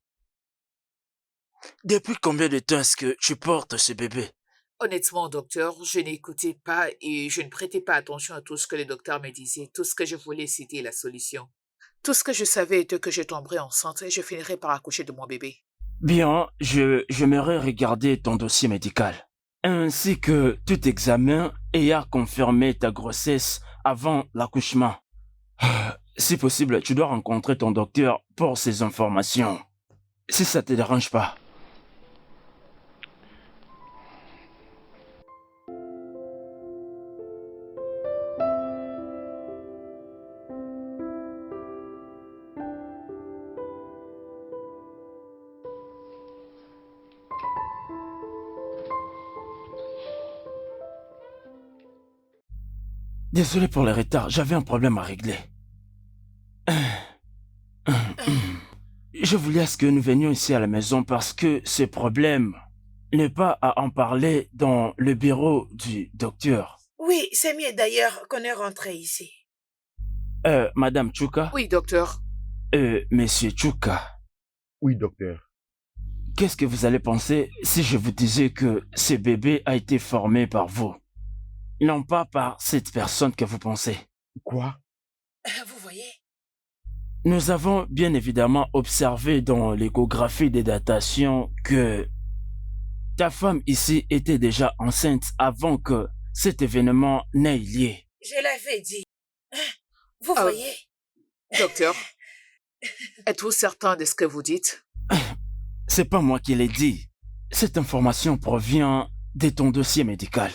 Depuis combien de temps est-ce que tu portes ce bébé? Honnêtement, docteur, je n'écoutais pas et je ne prêtais pas attention à tout ce que le docteur me disait. Tout ce que je voulais, c'était la solution. Tout ce que je savais était que je tomberais enceinte et je finirais par accoucher de mon bébé. bien, j'aimerais regarder ton dossier médical, ainsi que tout examen ayant confirmé ta grossesse avant l'accouchement. Si possible, tu dois rencontrer ton docteur pour ces informations. Si ça te dérange pas. Désolé pour le retard, j'avais un problème à régler. Je voulais à ce que nous venions ici à la maison parce que ce problème n'est pas à en parler dans le bureau du docteur. Oui, c'est mieux d'ailleurs qu'on est rentré ici. Madame Chuka? Oui, docteur. Monsieur Chuka, Oui, docteur. qu'est-ce que vous allez penser si je vous disais que ce bébé a été formé par vous? Non pas par cette personne que vous pensez. Quoi? Vous voyez? Nous avons bien évidemment observé dans l'échographie des datations que ta femme ici était déjà enceinte avant que cet événement n'ait lieu. Je l'avais dit. Vous Ah. voyez? Docteur, êtes-vous certain de ce que vous dites? C'est pas moi qui l'ai dit. Cette information provient de ton dossier médical.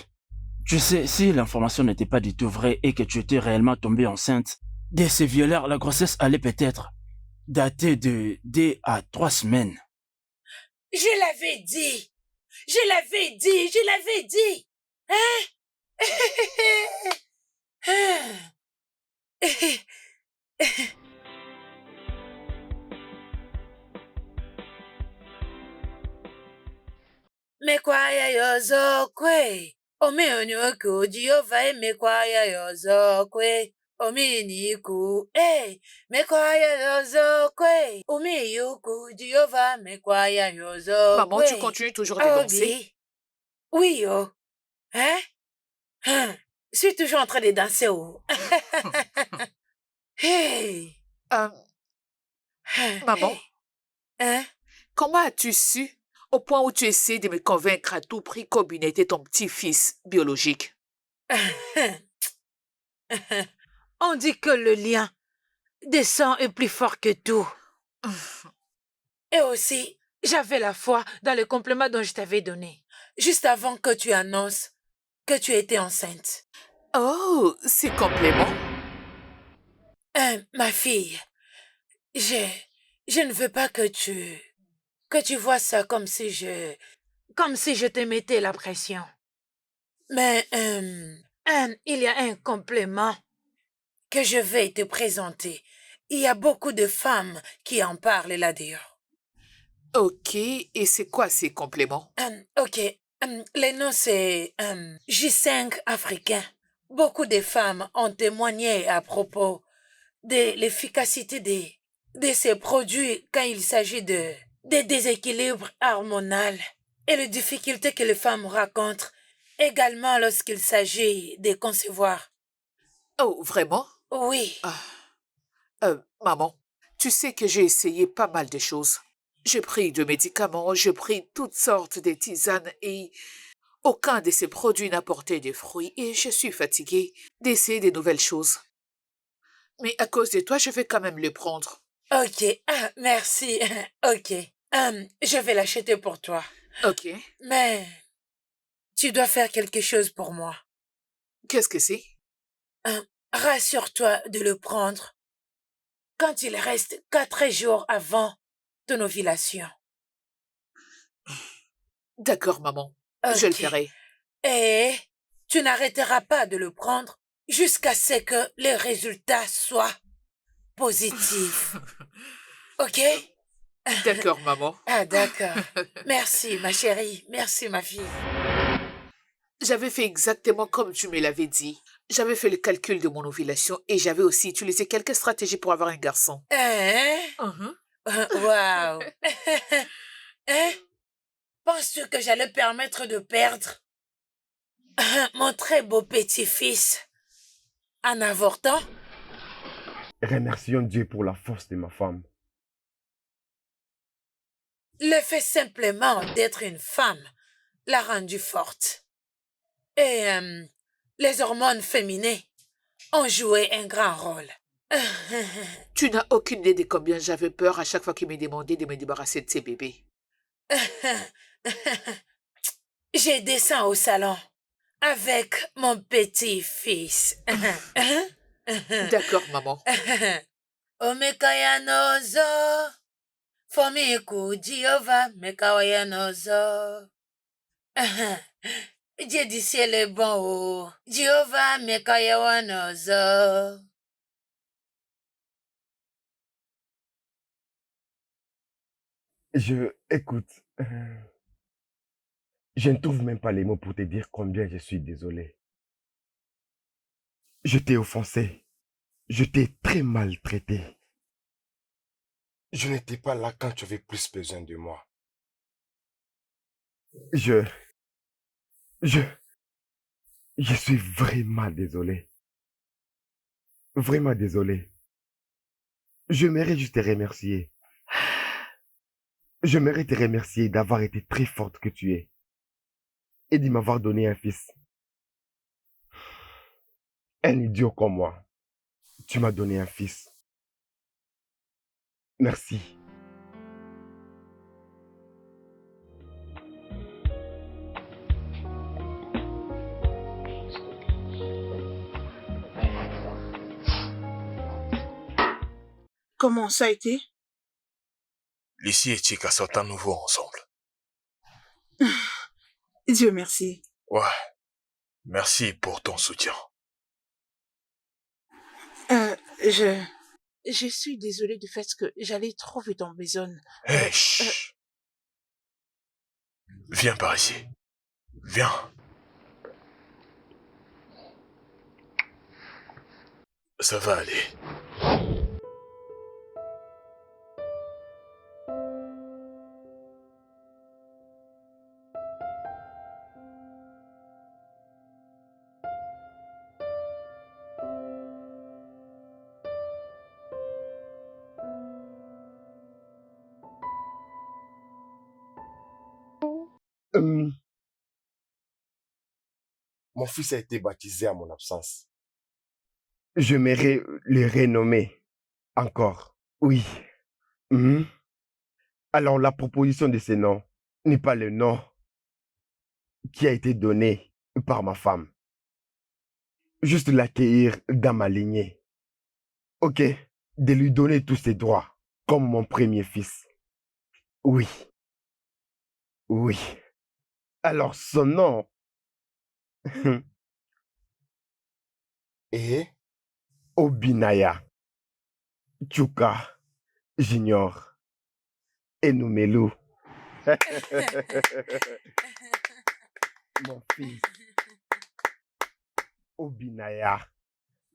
Tu sais, si l'information n'était pas du tout vraie et que tu étais réellement tombée enceinte de ces violeurs, la grossesse allait peut-être dater de 2 à 3 semaines. Je l'avais dit. Je l'avais dit. Je l'avais dit. Hein? Mekwaya yozokwe. Omeonyoku Jehova emekwaya yozokwe. Ominiku, mekwaya yozokwe. Omiyuku Jehova mekwaya yozokwe. Maman, tu continues toujours de danser? Oui, oh. Hein? Je suis toujours en train de danser, oh. Hey. Maman, Hein? comment as-tu su au point où tu essaies de me convaincre à tout prix qu'Obin était ton petit-fils biologique? On dit que le lien des sangs est plus fort que tout. Et aussi, j'avais la foi dans le complément dont je t'avais donné, juste avant que tu annonces que tu étais enceinte. Oh, c'est complément. Ma fille, je ne veux pas que tu vois ça comme si je te mettais la pression. Mais il y a un complément que je vais te présenter. Il y a beaucoup de femmes qui en parlent là-dedans. Ok, et c'est quoi ces compléments? Ok, le nom c'est J5 africain. Beaucoup de femmes ont témoigné à propos de l'efficacité de ces produits quand il s'agit de déséquilibres hormonaux et les difficultés que les femmes rencontrent également lorsqu'il s'agit de concevoir. Oh, vraiment? Oui. Maman, tu sais que j'ai essayé pas mal de choses. J'ai pris de médicaments, j'ai pris toutes sortes de tisanes et aucun de ces produits n'a porté de fruits et je suis fatiguée d'essayer de nouvelles choses. Mais à cause de toi, je vais quand même le prendre. Ok, merci. Ok, je vais l'acheter pour toi. Ok. Mais tu dois faire quelque chose pour moi. Qu'est-ce que c'est? Rassure-toi de le prendre quand il reste 4 jours avant ton ovulation. D'accord, maman. Ok. Je le ferai. Et tu n'arrêteras pas de le prendre jusqu'à ce que les résultats soient positifs. Ok? D'accord, maman. Ah, d'accord. Merci, ma chérie. Merci, ma fille. J'avais fait exactement comme tu me l'avais dit. J'avais fait le calcul de mon ovulation et j'avais aussi utilisé quelques stratégies pour avoir un garçon. Hein? Mhm. Waouh! Hein? Penses-tu que j'allais permettre de perdre mon très beau petit-fils en avortant? Remercions Dieu pour la force de ma femme. Le fait simplement d'être une femme l'a rendue forte. Et les hormones féminines ont joué un grand rôle. Tu n'as aucune idée de combien j'avais peur à chaque fois qu'il me demandait de me débarrasser de ses bébés. J'ai descendu au salon avec mon petit-fils. D'accord, maman. Omekayanozo, Fomiku Jehovah, Mekawayanozo. Dieu du ciel est bon, oh. Jehovah, Mekayawanozo. Écoute, je ne trouve même pas les mots pour te dire combien je suis désolé. Je t'ai offensé. Je t'ai très maltraité. Je n'étais pas là quand tu avais plus besoin de moi. Je suis vraiment désolé. Vraiment désolé. J'aimerais juste te remercier. J'aimerais te remercier d'avoir été très forte que tu es et de m'avoir donné un fils. Un idiot comme moi. Tu m'as donné un fils. Merci. Comment ça a été? Lucie et Chica sont à nouveau ensemble. Dieu merci. Ouais. Merci pour ton soutien. Je suis désolée du fait que j'allais trop vite en besogne. Hé, chut. Viens par ici. Viens. Ça va aller. Mon fils a été baptisé à mon absence. J'aimerais le renommer encore. Oui. Alors la proposition de ce nom n'est pas le nom qui a été donné par ma femme. Juste l'accueillir dans ma lignée. Ok, de lui donner tous ses droits, comme mon premier fils. Oui. Oui. Alors son nom est Obinaya Chuka Junior Enumelu. Mon fils. Obinaya.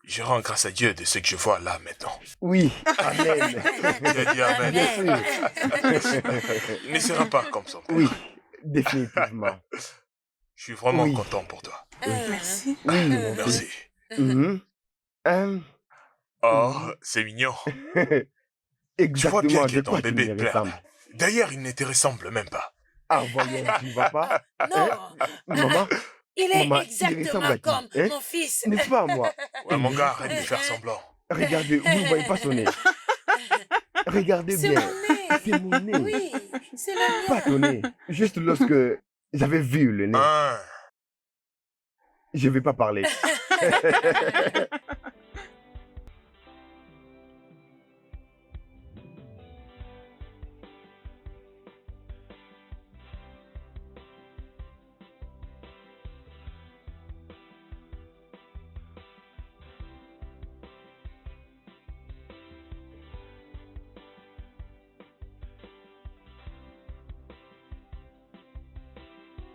Je rends grâce à Dieu de ce que je vois là maintenant. Oui, amen. Il a dit amen. Bien sûr. Il ne sera pas comme son père. Oui, définitivement. Je suis vraiment content pour toi. Merci. Oui, mon Merci. fils. Oh, c'est mignon. Tu vois bien Exactement, que de ton quoi tu bébé me pleure. ressembles. D'ailleurs, il ne te ressemble même pas. Ah, voyons, tu ne vas pas. Non, Maman, il est maman, il exactement ressemble à qui, comme hein? mon fils. N'est-ce pas à moi? Ouais, mon gars, arrête de faire semblant. Regardez, vous ne voyez pas son nez. Regardez C'est bien. mon nez. C'est mon nez. Oui, c'est le Pas ton nez. Juste lorsque j'avais vu le nez. Ah. Je ne vais pas parler.